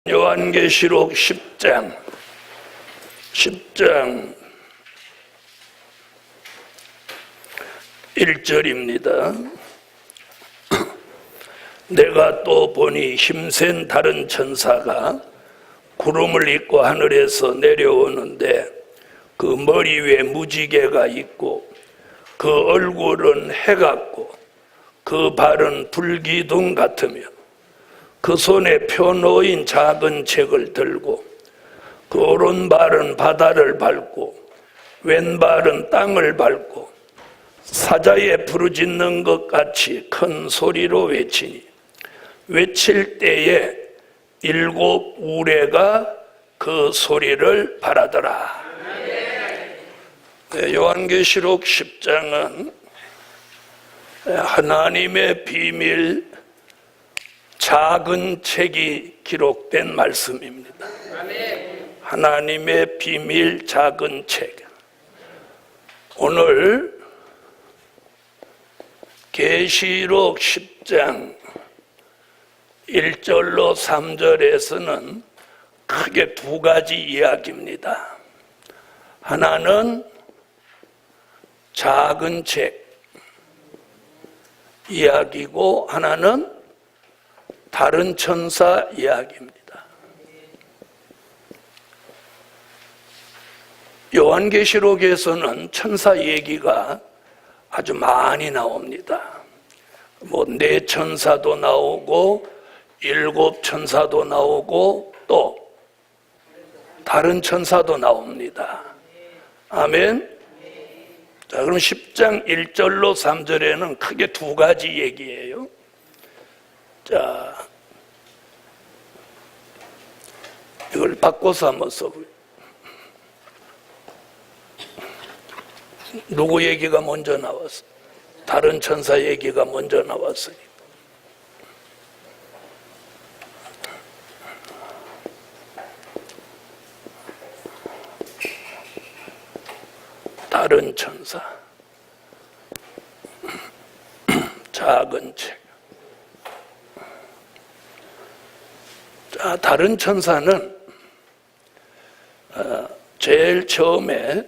요한계시록 10장 1절입니다. 내가 또 보니 힘센 다른 천사가 구름을 입고 하늘에서 내려오는데 그 머리 위에 무지개가 있고 그 얼굴은 해 같고 그 발은 불기둥 같으며 그 손에 펴놓인 작은 책을 들고 그 오른발은 바다를 밟고 왼발은 땅을 밟고 사자에 부르짖는 것 같이 큰 소리로 외치니 외칠 때에 7 우레가 그 소리를 발하더라. 요한계시록 10장은 하나님의 비밀 작은 책이 기록된 말씀입니다. 하나님의 비밀 작은 책. 오늘 계시록 10장 1절로 3절에서는 크게 2가지 이야기입니다. 하나는 작은 책 이야기고 하나는 다른 천사 이야기입니다. 요한계시록에서는 천사 얘기가 아주 많이 나옵니다. 4 천사도 나오고 7 천사도 나오고 또 다른 천사도 나옵니다. 아멘. 자, 그럼 10장 1절로 3절에는 크게 2가지 얘기예요. 자, 이걸 바꿔서 한번 써보세요. 누구 얘기가 먼저 나왔어? 다른 천사 얘기가 먼저 나왔으니까. 다른 천사. 작은 책. 자, 다른 천사는 제일 처음에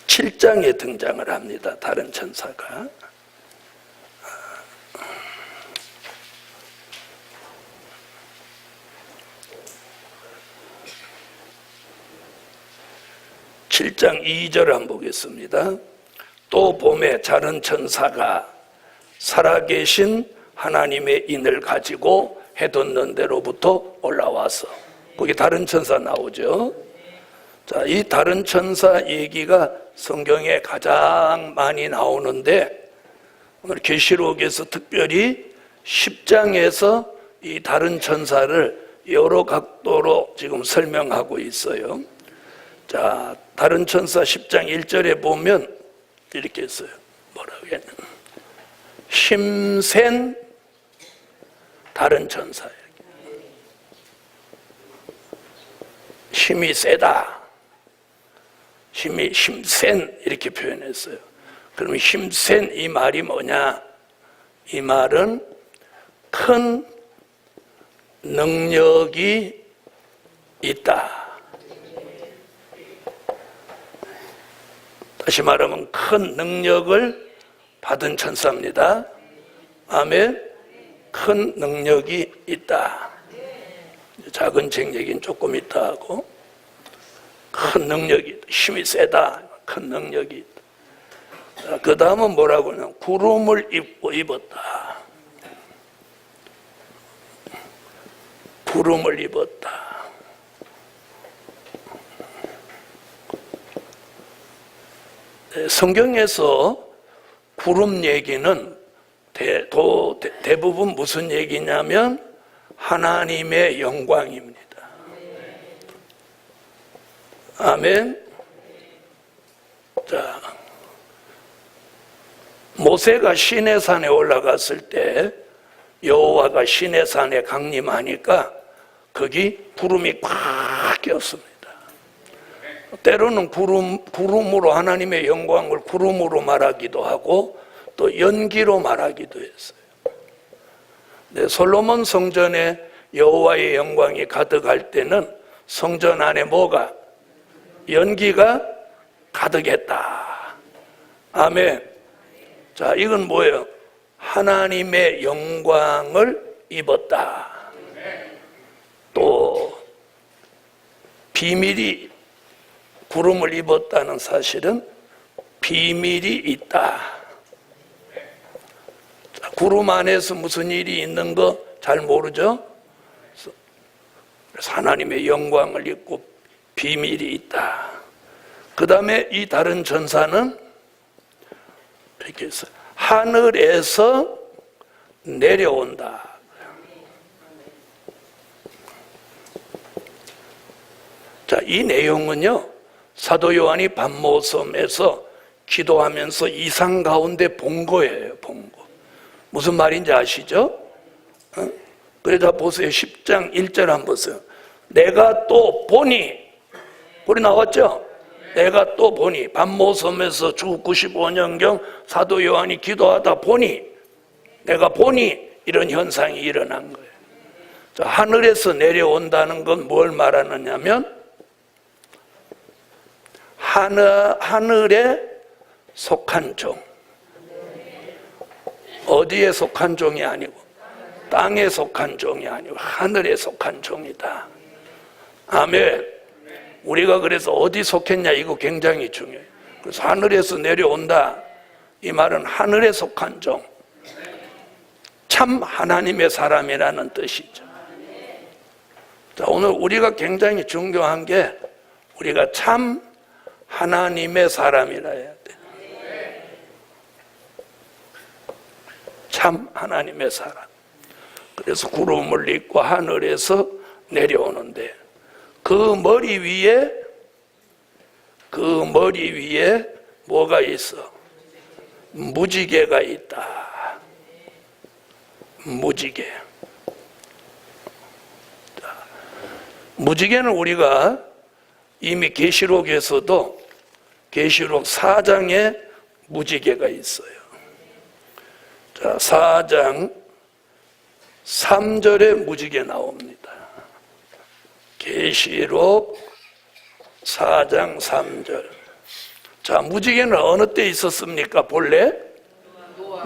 7장에 등장을 합니다. 다른 천사가. (7장 2절) 한번 보겠습니다. 또 봄에 다른 천사가 살아계신 하나님의 인을 가지고 해돋는 데로부터 올라와서, 거기 다른 천사 나오죠. 자, 이 다른 천사 얘기가 성경에 가장 많이 나오는데 오늘 계시록에서 특별히 10장에서 이 다른 천사를 여러 각도로 지금 설명하고 있어요. 자, 다른 천사 10장 1절에 보면 이렇게 했어요. 뭐라고 했냐? 힘센 다른 천사. 힘이 세다. 힘센 이렇게 표현했어요. 그러면 힘센 이 말이 뭐냐? 이 말은 큰 능력이 있다. 다시 말하면 큰 능력을 받은 천사입니다. 아멘. 큰 능력이 있다. 작은 책 얘기는 조금 있다 하고, 큰 능력이 있다. 힘이 세다. 큰 능력이 있다. 그 다음은 뭐라고 하냐면 구름을 입고 입었다. 구름을 입었다. 성경에서 구름 얘기는 대부분 무슨 얘기냐면 하나님의 영광입니다. 아멘. 자, 모세가 시내산에 올라갔을 때 여호와가 시내산에 강림하니까 거기 구름이 꽉 꼈습니다. 때로는 구름으로 하나님의 영광을 구름으로 말하기도 하고 또 연기로 말하기도 했어요. 네, 솔로몬 성전에 여호와의 영광이 가득할 때는 성전 안에 뭐가? 연기가 가득했다. 아멘. 자, 이건 뭐예요? 하나님의 영광을 입었다. 또 비밀이, 구름을 입었다는 사실은 비밀이 있다. 자, 구름 안에서 무슨 일이 있는 거 잘 모르죠? 그래서 하나님의 영광을 입고 비밀이 있다. 그 다음에 이 다른 전사는 이렇게 해서 하늘에서 내려온다. 자, 이 내용은요, 사도 요한이 밤모섬에서 기도하면서 이상 가운데 본 거예요. 본 거. 무슨 말인지 아시죠? 그래서 보세요. 10장 1절 한번 보세요. 내가 또 보니, 우리 나왔죠? 내가 또 보니, 밤모섬에서 주 95년경 사도 요한이 기도하다 보니, 내가 보니 이런 현상이 일어난 거예요. 자, 하늘에서 내려온다는 건 뭘 말하느냐면 하늘에 속한 종, 어디에 속한 종이 아니고 땅에 속한 종이 아니고 하늘에 속한 종이다. 아멘. 우리가 그래서 어디 속했냐, 이거 굉장히 중요해요. 그래서 하늘에서 내려온다, 이 말은 하늘에 속한 종, 참 하나님의 사람이라는 뜻이죠. 자, 오늘 우리가 굉장히 중요한 게 우리가 참 하나님의 사람이라 해야 돼. 참 하나님의 사람. 그래서 구름을 입고 하늘에서 내려오는데 그 머리 위에 뭐가 있어? 무지개가 있다. 무지개. 자, 무지개는 우리가 이미 계시록에서도 계시록 4장에 무지개가 있어요. 자, 4장 3절에 무지개 나옵니다. 계시록 4장 3절. 자, 무지개는 어느 때 있었습니까? 본래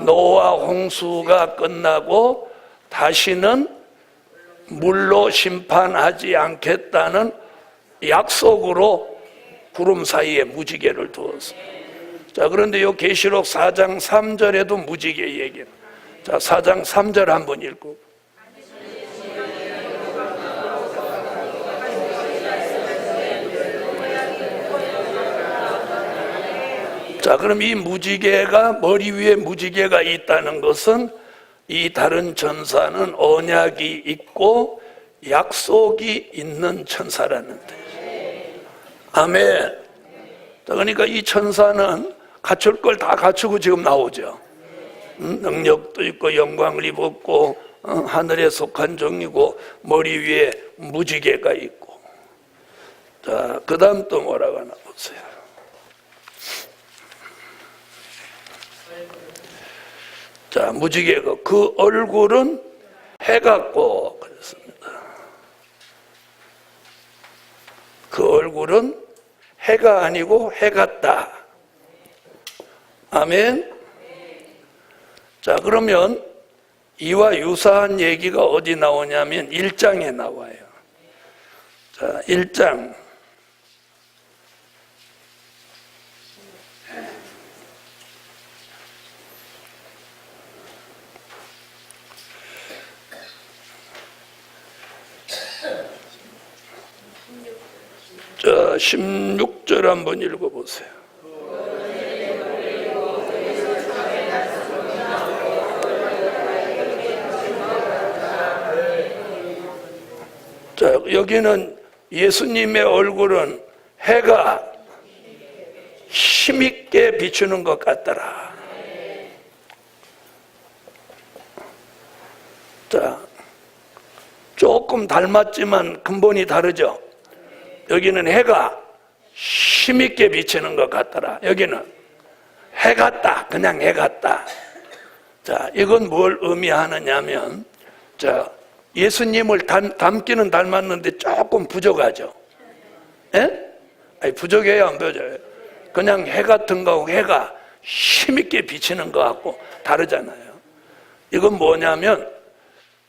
노아 홍수가 끝나고 다시는 물로 심판하지 않겠다는 약속으로 구름 사이에 무지개를 두었어요. 자, 그런데 이 계시록 4장 3절에도 무지개 얘기는. 자, 4장 3절 한번 읽고. 자, 그럼 이 무지개가, 머리 위에 무지개가 있다는 것은 이 다른 천사는 언약이 있고 약속이 있는 천사라는 뜻이에요. 아멘. 그러니까 이 천사는 갖출 걸 다 갖추고 지금 나오죠. 능력도 있고 영광을 입었고 하늘에 속한 종이고 머리 위에 무지개가 있고. 자, 그 다음 또 뭐라고 하나 보세요. 자, 무지개가 그 얼굴은 해 같고 그랬습니다. 그 얼굴은 해가 아니고 해 같다. 아멘. 자, 그러면 이와 유사한 얘기가 어디 나오냐면 1장에 나와요. 자, 1장. 자, 16절 한번 읽어보세요. 자, 여기는 예수님의 얼굴은 해가 힘있게 비추는 것 같더라. 자, 조금 닮았지만 근본이 다르죠. 여기는 해가 힘있게 비치는 것 같더라. 여기는 해 같다, 그냥 해 같다. 자, 이건 뭘 의미하느냐면, 자, 예수님을 닮기는 닮았는데 조금 부족하죠. 예? 아니, 부족해요, 안 부족해요? 그냥 해 같은 거하고 해가 힘있게 비치는 거 같고 다르잖아요. 이건 뭐냐면,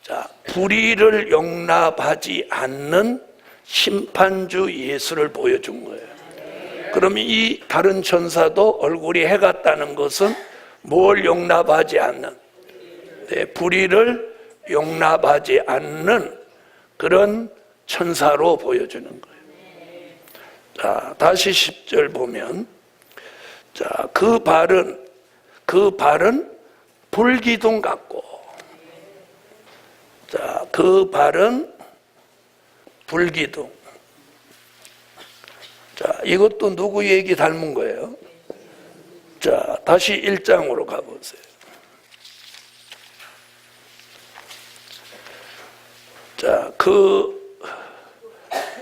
자, 불의를 용납하지 않는 심판주 예수를 보여준 거예요. 그럼 이 다른 천사도 얼굴이 해 같다는 것은 뭘 용납하지 않는, 불의를 용납하지 않는 그런 천사로 보여주는 거예요. 자, 다시 10절 보면, 자, 그 발은 불기둥 같고, 자, 그 발은 불기둥. 자, 이것도 누구 얘기 닮은 거예요? 자, 다시 1장으로 가보세요. 자, 그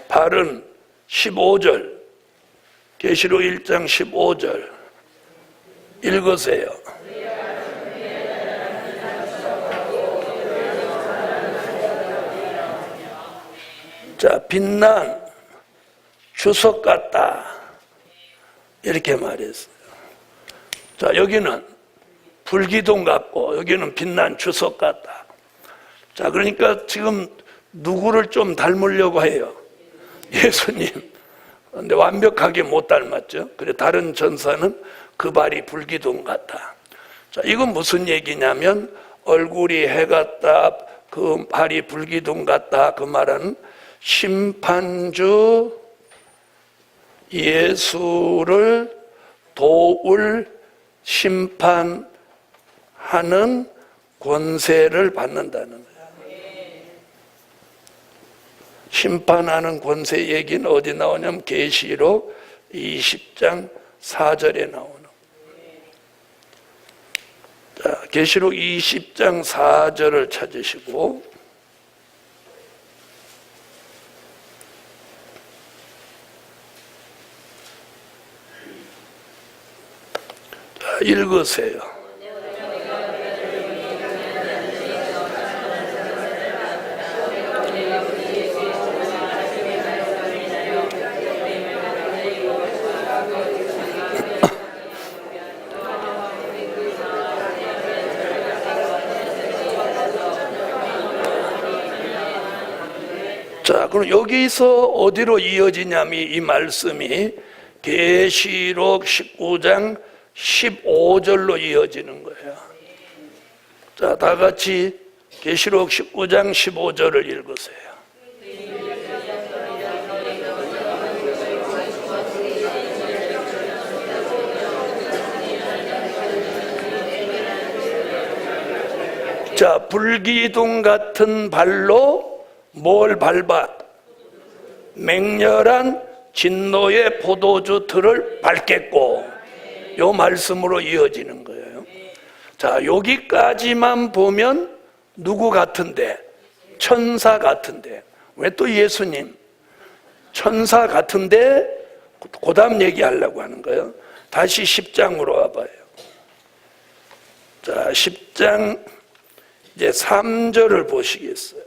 발은 15절, 계시록 1장 15절 읽으세요. 자, 빛난 주석 같다, 이렇게 말했어요. 자, 여기는 불기둥 같고 여기는 빛난 주석 같다. 자, 그러니까 지금 누구를 좀 닮으려고 해요? 예수님. 근데 완벽하게 못 닮았죠. 그래, 다른 전사는 그 발이 불기둥 같다. 자, 이건 무슨 얘기냐면, 얼굴이 해 같다, 그 발이 불기둥 같다, 그 말은 심판주 예수를 도울 심판하는 권세를 받는다는 거예요. 심판하는 권세 얘기는 어디 나오냐면 계시록 20장 4절에 나오는. 자, 계시록 20장 4절을 찾으시고, 자, 읽으세요. 자, 그럼 여기서 어디로 이어지냐면 이 말씀이 계시록 19장 15절로 이어지는 거예요. 자, 다 같이 계시록 19장 15절을 읽으세요. 자, 불기둥 같은 발로 뭘 밟아? 맹렬한 진노의 포도주 틀을 밟겠고, 요 말씀으로 이어지는 거예요. 자, 여기까지만 보면 누구 같은데? 천사 같은데. 왜 또 예수님? 천사 같은데 그 다음 얘기하려고 하는 거예요. 다시 10장으로 와봐요. 자, 10장 이제 3절을 보시겠어요?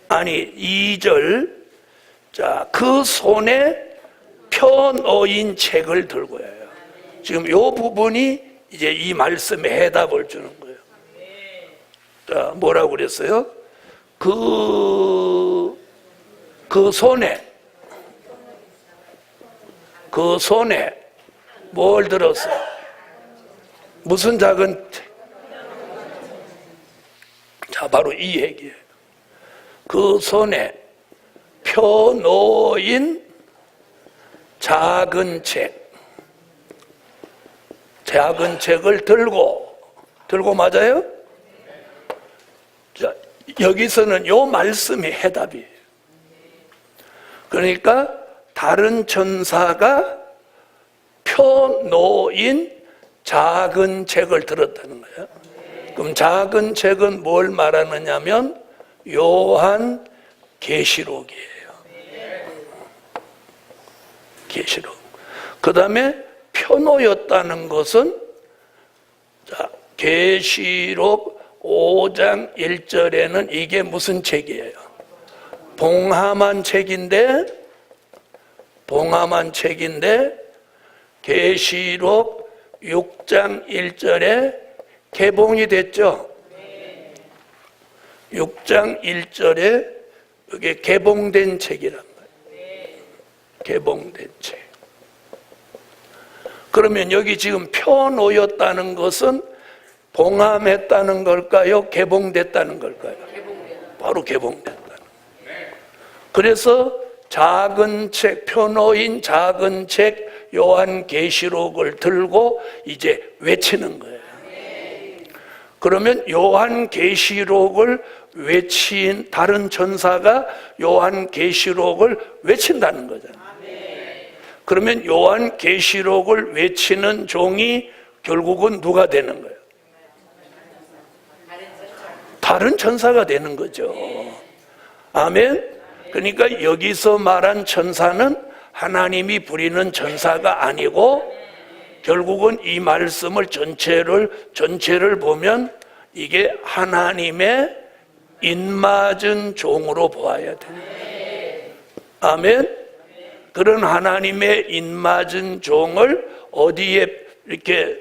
아니, 2절. 자, 그 손에 펴 놓인 책을 들고 해요. 지금 이 부분이 이제 이 말씀에 해답을 주는 거예요. 자, 뭐라고 그랬어요? 그 손에 뭘 들었어요? 무슨 작은 책? 자, 바로 이 얘기예요. 그 손에 펴 놓인 작은 책을 들고 맞아요? 자, 여기서는 요 말씀이 해답이에요. 그러니까 다른 천사가 펴 놓인 작은 책을 들었다는 거예요. 그럼 작은 책은 뭘 말하느냐면 요한 계시록이에요. 계시록. 그 다음에 펴놓였다는 것은 계시록 5장 1절에는 이게 무슨 책이에요? 봉함한 책인데 계시록 6장 1절에 개봉이 됐죠? 6장 1절에 이게 개봉된 책이란 말이에요. 개봉된 책. 그러면 여기 지금 펴놓였다는 것은 봉함했다는 걸까요? 개봉됐다는 걸까요? 바로 개봉됐다는 거예요. 그래서 작은 책, 펴놓인 작은 책 요한계시록을 들고 이제 외치는 거예요. 그러면 요한계시록을 외친 다른 천사가 요한계시록을 외친다는 거잖아요. 그러면 요한계시록을 외치는 종이 결국은 누가 되는 거예요? 다른 천사가 되는 거죠. 아멘. 그러니까 여기서 말한 천사는 하나님이 부리는 천사가 아니고 결국은 이 말씀을 전체를 보면 이게 하나님의 인맞은 종으로 보아야 돼요. 아멘. 그런 하나님의 인맞은 종을 어디에 이렇게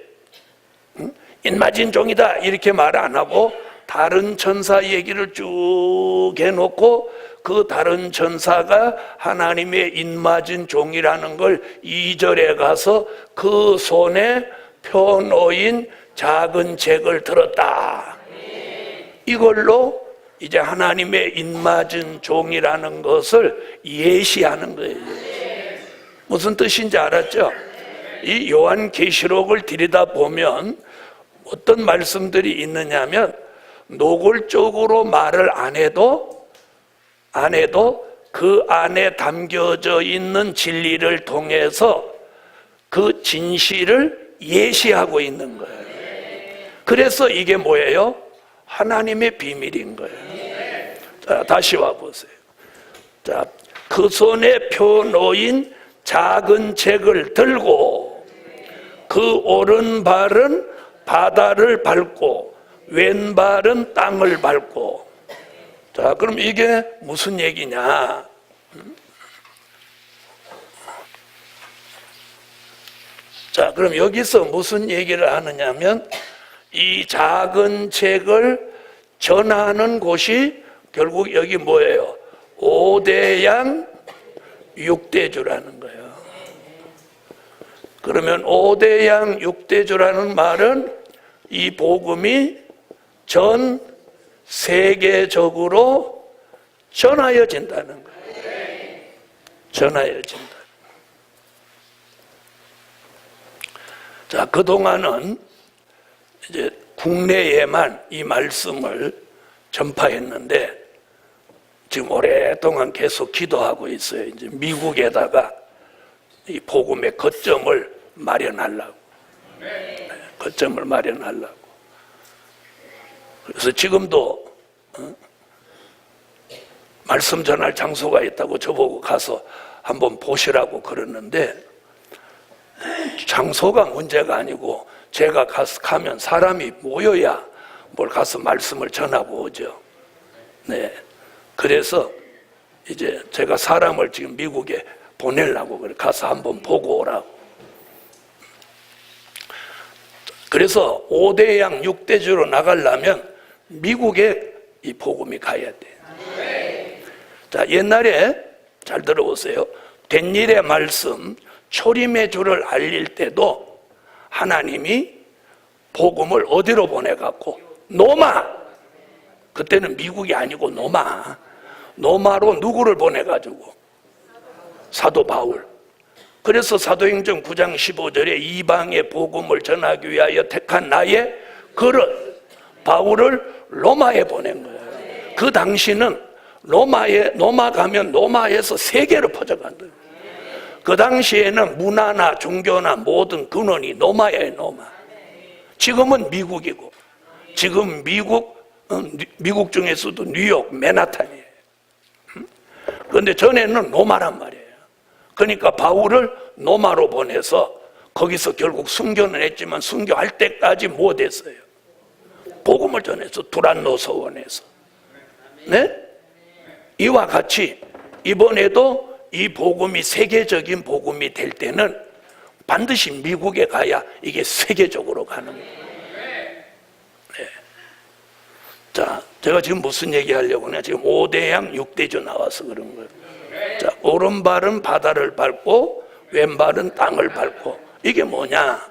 인맞은 종이다 이렇게 말 안 하고 다른 천사 얘기를 쭉 해놓고 그 다른 천사가 하나님의 인맞은 종이라는 걸 2절에 가서 그 손에 펴놓인 작은 책을 들었다. 이걸로 이제 하나님의 인맞은 종이라는 것을 예시하는 거예요. 무슨 뜻인지 알았죠? 이 요한계시록을 들여다보면 어떤 말씀들이 있느냐면 노골적으로 말을 안 해도 그 안에 담겨져 있는 진리를 통해서 그 진실을 예시하고 있는 거예요. 그래서 이게 뭐예요? 하나님의 비밀인 거예요. 자, 다시 와보세요. 자, 그 손에 펴놓인 작은 책을 들고 그 오른발은 바다를 밟고 왼발은 땅을 밟고. 자, 그럼 이게 무슨 얘기냐? 자, 그럼 여기서 무슨 얘기를 하느냐면 이 작은 책을 전하는 곳이 결국 여기 뭐예요? 5대양 6대주라는 거예요. 그러면 5대양 6대주라는 말은 이 복음이 전 세계적으로 전하여진다는 거예요. 전하여진다. 자, 그동안은 이제 국내에만 이 말씀을 전파했는데 지금 오랫동안 계속 기도하고 있어요. 이제 미국에다가 이 복음의 거점을 마련하려고. 거점을 마련하려고. 그래서 지금도 말씀 전할 장소가 있다고 저보고 가서 한번 보시라고 그러는데 장소가 문제가 아니고 제가 가면 사람이 모여야 뭘 가서 말씀을 전하고 오죠. 네. 그래서 이제 제가 사람을 지금 미국에 보내려고 그래. 가서 한번 보고 오라고. 그래서 5대양 6대주로 나가려면 미국에 이 복음이 가야 돼. 자, 옛날에 잘 들어보세요. 된 일의 말씀, 초림의 주를 알릴 때도 하나님이 복음을 어디로 보내갖고 노마. 그때는 미국이 아니고 노마로 누구를 보내가지고 사도 바울. 그래서 사도행전 9장 15절에 이방의 복음을 전하기 위하여 택한 나의 그릇 바울을 로마에 보낸 거예요. 그 당시는 로마 가면 로마에서 세계로 퍼져간다. 그 당시에는 문화나 종교나 모든 근원이 노마예요. 노마. 지금은 미국이고 지금 미국 중에서도 뉴욕 맨하탄이에요. 그런데 전에는 노마란 말이에요. 그러니까 바울을 노마로 보내서 거기서 결국 순교는 했지만 순교할 때까지 못했어요. 복음을 전해서 두란노 서원에서. 네? 이와 같이 이번에도 이 복음이 세계적인 복음이 될 때는 반드시 미국에 가야 이게 세계적으로 가는 거예요. 네. 자, 제가 지금 무슨 얘기 하려고 하냐. 지금 5대양 6대주 나와서 그런 거예요. 자, 오른발은 바다를 밟고 왼발은 땅을 밟고. 이게 뭐냐?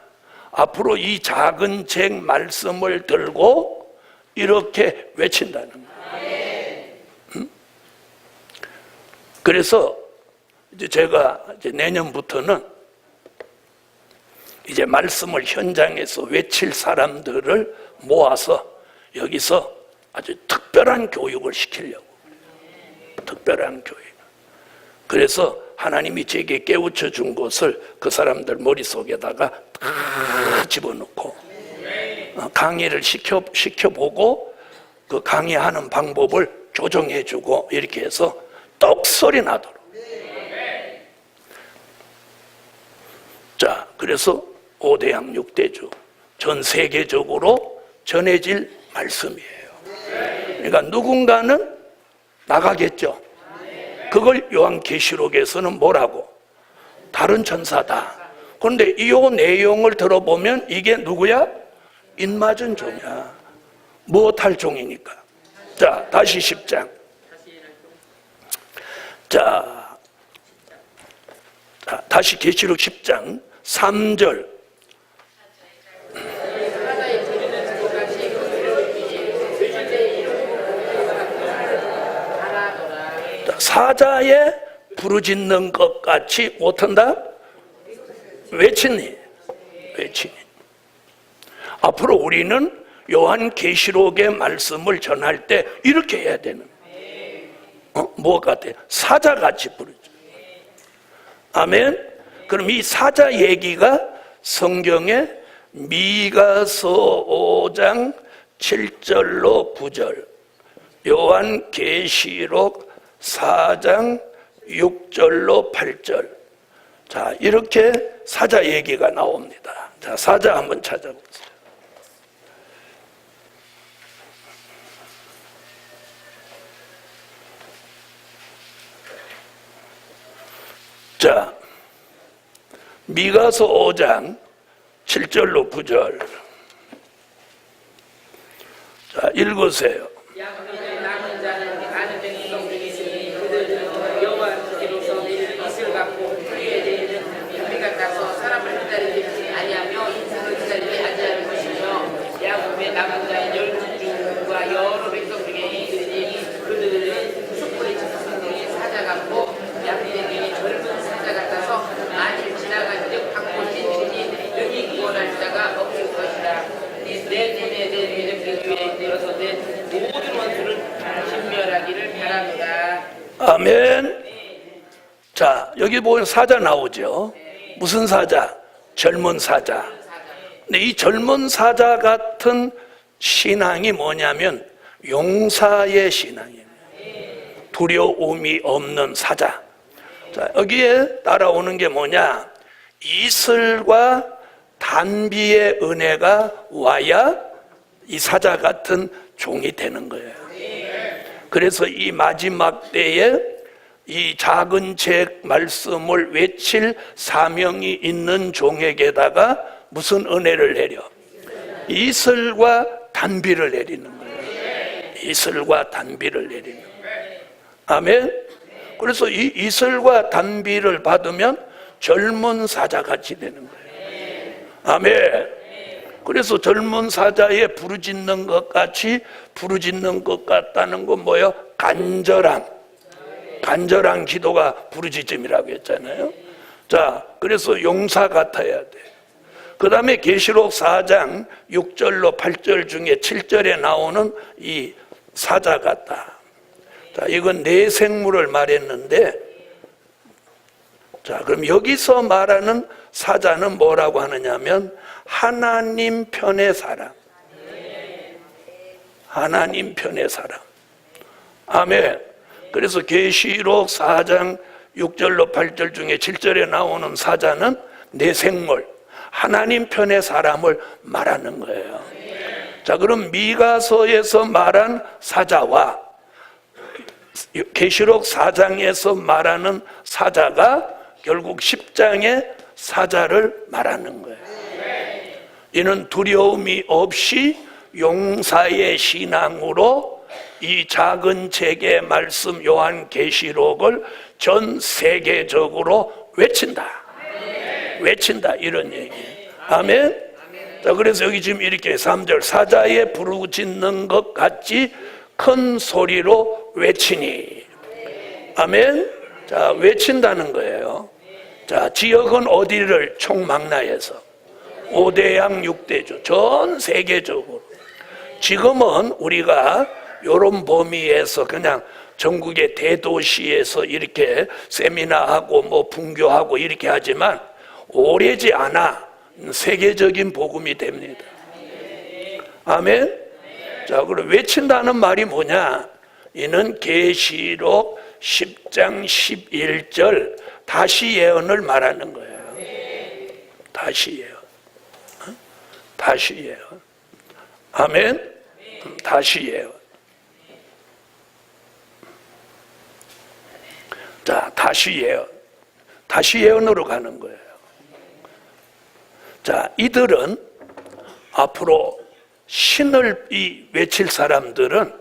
앞으로 이 작은 책 말씀을 들고 이렇게 외친다는 거예요. 그래서 이제 제가 이제 내년부터는 이제 말씀을 현장에서 외칠 사람들을 모아서 여기서 아주 특별한 교육을 시키려고. 특별한 교육. 그래서 하나님이 제게 깨우쳐 준 것을 그 사람들 머릿속에다가 다 집어넣고 강의를 시켜보고 그 강의하는 방법을 조정해주고 이렇게 해서 떡소리 나도록. 자, 그래서 5대양 6대주 전 세계적으로 전해질 말씀이에요. 그러니까 누군가는 나가겠죠. 그걸 요한계시록에서는 뭐라고? 다른 천사다. 그런데 이 내용을 들어보면 이게 누구야? 인맞은 종이야. 무엇할 종이니까. 자, 다시 10장. 자, 다시 계시록 10장 3절. 사자에 부르짖는 것 같이 못한다? 외치니. 앞으로 우리는 요한계시록의 말씀을 전할 때 이렇게 해야 되는 뭐 같아? 사자같이 부르죠. 아멘. 그럼 이 사자 얘기가 성경에 미가서 5장 7절로 9절, 요한계시록 4장 6절로 8절. 자, 이렇게 사자 얘기가 나옵니다. 자, 사자 한번 찾아보세요. 자, 미가서 5장 7절로 9절. 자, 읽으세요. 남은 자는 많은 백성 중에 있으니 그들은 여호와께로서 이슬 갖고 그에 대해는 우리 같아서 사람을 기다리지 아니하며 인생을 기다리지 아니할 것이며 야곱의 남은 자의 12중과 여러 백성 중에 있으니 그들은 숯불에 지쳐서 사자 같고 양떼들이 젊은 사자 같아서 만일 지나간 즉 방고진 신이 여기 구원할 자가 없을 것이다. 내 믿음 위에 내어서는 모든 원수를 신멸하기를 바랍니다. 아멘. 자, 여기 보면 사자 나오죠. 무슨 사자? 젊은 사자. 근데 이 젊은 사자 같은 신앙이 뭐냐면 용사의 신앙이에요. 두려움이 없는 사자. 자, 여기에 따라오는 게 뭐냐? 이슬과 단비의 은혜가 와야 이 사자 같은 종이 되는 거예요. 그래서 이 마지막 때에 이 작은 책 말씀을 외칠 사명이 있는 종에게다가 무슨 은혜를 내려? 이슬과 단비를 내리는 거예요. 이슬과 단비를 내리는 거예요. 아멘. 그래서 이 이슬과 단비를 받으면 젊은 사자같이 되는 거예요. 아멘. 그래서 젊은 사자에 부르짖는 것 같이 부르짖는 것 같다는 건 뭐예요? 간절한 기도가 부르짖음이라고 했잖아요. 자, 그래서 용사 같아야 돼. 그 다음에 계시록 4장 6절로 8절 중에 7절에 나오는 이 사자 같다. 자, 이건 내 생물을 말했는데, 자, 그럼 여기서 말하는 사자는 뭐라고 하느냐면 하나님 편의 사람. 하나님 편의 사람. 아멘. 그래서 계시록 4장 6절로 8절 중에 7절에 나오는 사자는 내 생물, 하나님 편의 사람을 말하는 거예요. 자, 그럼 미가서에서 말한 사자와 계시록 4장에서 말하는 사자가 결국 10장의 사자를 말하는 거예요. 이는 두려움이 없이 용사의 신앙으로 이 작은 책의 말씀 요한계시록을 전 세계적으로 외친다. 외친다, 이런 얘기. 아멘. 자, 그래서 여기 지금 이렇게 3절 사자의 부르짖는 것 같이 큰 소리로 외치니. 아멘. 자, 외친다는 거예요. 자, 지역은 어디를 총망라해서 5대양 6대주 전 세계적으로. 지금은 우리가 이런 범위에서 그냥 전국의 대도시에서 이렇게 세미나하고 뭐 분교하고 이렇게 하지만 오래지 않아 세계적인 복음이 됩니다. 아멘. 자, 그럼 외친다는 말이 뭐냐? 이는 계시록 10장 11절 다시 예언을 말하는 거예요. 다시 예언. 다시 예언. 아멘. 다시 예언. 자, 다시 예언. 다시 예언으로 가는 거예요. 자, 이들은 앞으로 신을 외칠 사람들은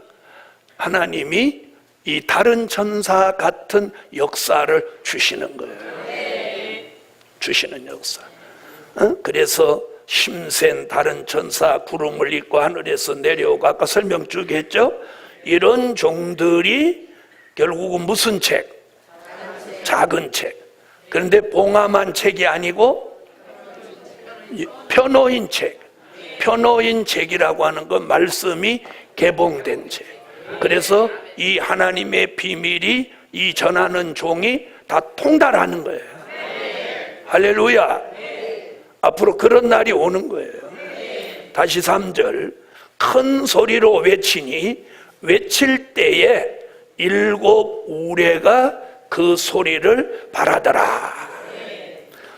하나님이 이 다른 천사 같은 역사를 주시는 거예요. 주시는 역사. 그래서 힘센 다른 천사 구름을 입고 하늘에서 내려오고 아까 설명 쭉 했죠. 이런 종들이 결국은 무슨 책? 작은 책. 그런데 봉함한 책이 아니고 펴놓인 책. 펴놓인 책이라고 하는 건 말씀이 개봉된 책. 그래서 이 하나님의 비밀이 이 전하는 종이 다 통달하는 거예요. 할렐루야. 앞으로 그런 날이 오는 거예요. 다시 3절 큰 소리로 외치니 외칠 때에 7 우레가 그 소리를 바라더라.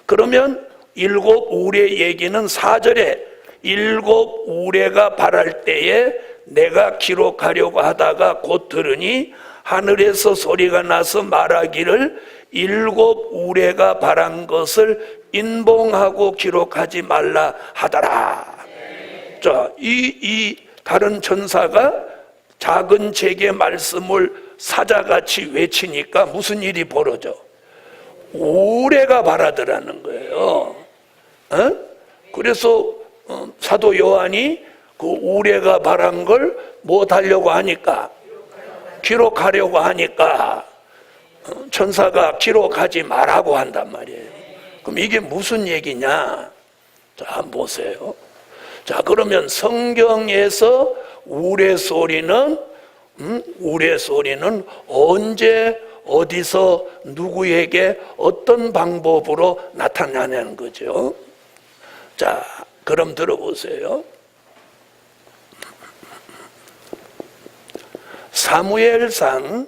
그러면 7 우레 얘기는 4절에 7 우레가 바랄 때에 내가 기록하려고 하다가 곧 들으니 하늘에서 소리가 나서 말하기를 7 우레가 바란 것을 인봉하고 기록하지 말라 하더라. 자, 이 다른 천사가 작은 책의 말씀을 사자같이 외치니까 무슨 일이 벌어져? 우레가 바라더라는 거예요. 그래서 사도 요한이 그 우레가 바란 걸 못하려고 하니까, 기록하려고 하니까 천사가 기록하지 말라고 한단 말이에요. 그럼 이게 무슨 얘기냐? 자, 한번 보세요. 자, 그러면 성경에서 우레소리는 언제 어디서 누구에게 어떤 방법으로 나타나냐는 거죠. 자, 그럼 들어보세요. 사무엘상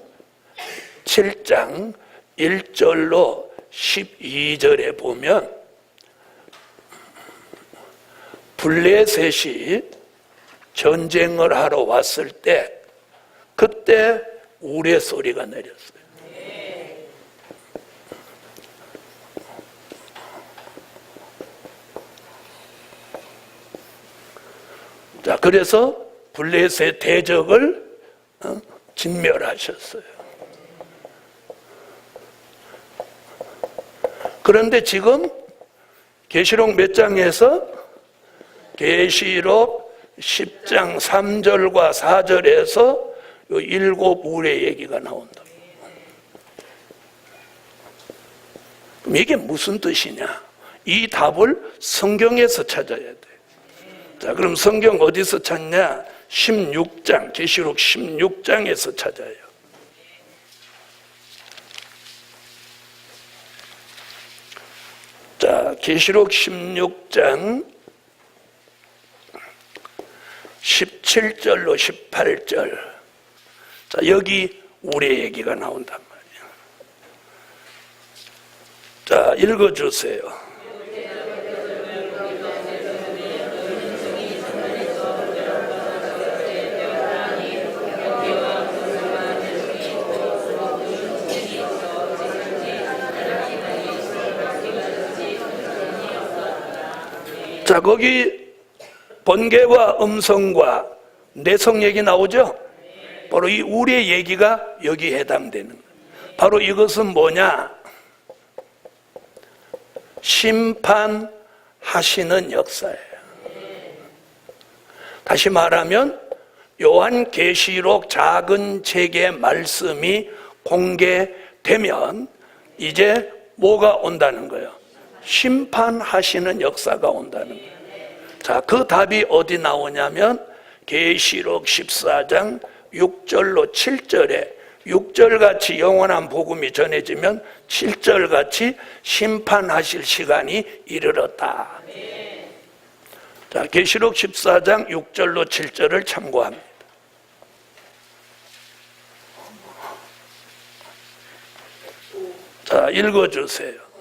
7장 1절로 12절에 보면 블레셋이 전쟁을 하러 왔을 때 그때 우레 소리가 내렸어요. 자, 그래서 블레셋 대적을 진멸하셨어요. 그런데 지금 계시록 몇 장에서 계시록 10장 3절과 4절에서 7 우레 얘기가 나온다. 그럼 이게 무슨 뜻이냐? 이 답을 성경에서 찾아야 돼. 자, 그럼 성경 어디서 찾냐? 16장, 계시록 16장에서 찾아요. 자, 계시록 16장 17절로 18절. 자, 여기 우레 얘기가 나온단 말이에요. 자, 읽어주세요. 자, 거기 번개와 음성과 내성 얘기 나오죠? 바로 이 우리의 얘기가 여기에 해당되는 거예요. 바로 이것은 뭐냐? 심판하시는 역사예요. 다시 말하면 요한계시록 작은 책의 말씀이 공개되면 이제 뭐가 온다는 거예요? 심판하시는 역사가 온다는 거예요. 자, 그 답이 어디 나오냐면 계시록 14장 6절로 7절에 6절같이 영원한 복음이 전해지면 7절같이 심판하실 시간이 이르렀다. 자, 계시록 14장 6절로 7절을 참고합니다. 자, 읽어주세요.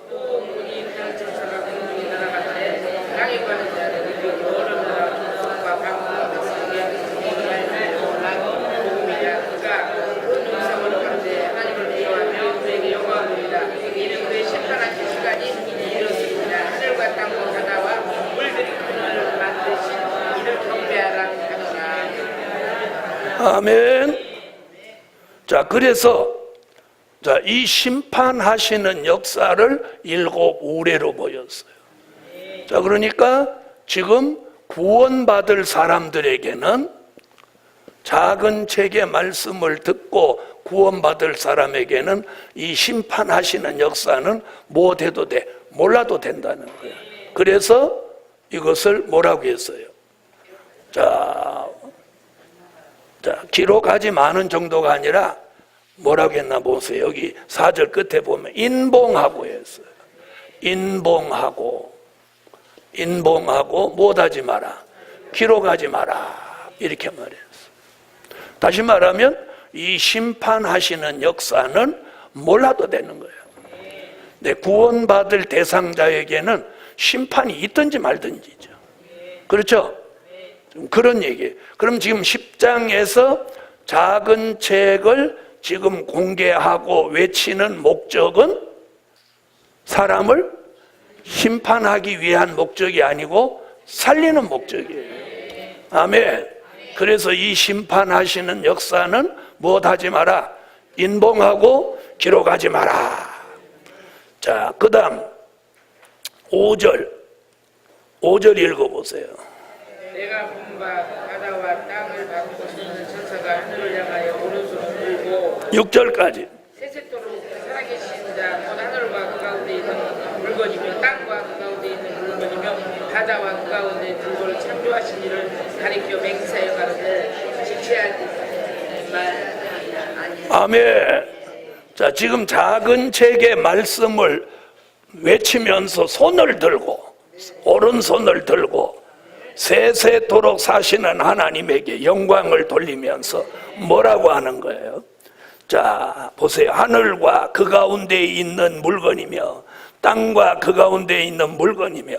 아멘. 자, 그래서 이 심판하시는 역사를 7 우레로 보였어요. 자, 그러니까 지금 구원받을 사람들에게는 작은 책의 말씀을 듣고 구원받을 사람에게는 이 심판하시는 역사는 못해도 돼, 몰라도 된다는 거예요. 그래서 이것을 뭐라고 했어요? 자, 기록하지 마는 정도가 아니라 뭐라고 했나 보세요. 여기 4절 끝에 보면 인봉하고 했어요. 인봉하고 못하지 마라, 기록하지 마라, 이렇게 말했어요. 다시 말하면 이 심판하시는 역사는 몰라도 되는 거예요. 네, 구원받을 대상자에게는 심판이 있든지 말든지죠. 그렇죠? 그런 얘기예요. 그럼 지금 10장에서 작은 책을 지금 공개하고 외치는 목적은 사람을 심판하기 위한 목적이 아니고 살리는 목적이에요. 아멘. 그래서 이 심판하시는 역사는 무엇하지 마라? 인봉하고 기록하지 마라. 자, 그 다음 5절 읽어보세요. 내가 본 바 바다와 땅을 받고 있는 천사가 하늘을 향하여 오른손을 들고 6절까지 세세토록 살아계신 자 곧 하늘과 그 가운데 있는 물건이며 땅과 그 가운데 있는 물건이며 바다와 그 가운데 있는 물건을 창조하신 이를 가리켜 맹세하여 가로되 지체할 말 아니야. 아멘. 자, 지금 작은 책의 말씀을 외치면서 손을 들고 오른손을 들고 세세토록 사시는 하나님에게 영광을 돌리면서 뭐라고 하는 거예요? 자, 보세요. 하늘과 그 가운데 있는 물건이며 땅과 그 가운데 있는 물건이며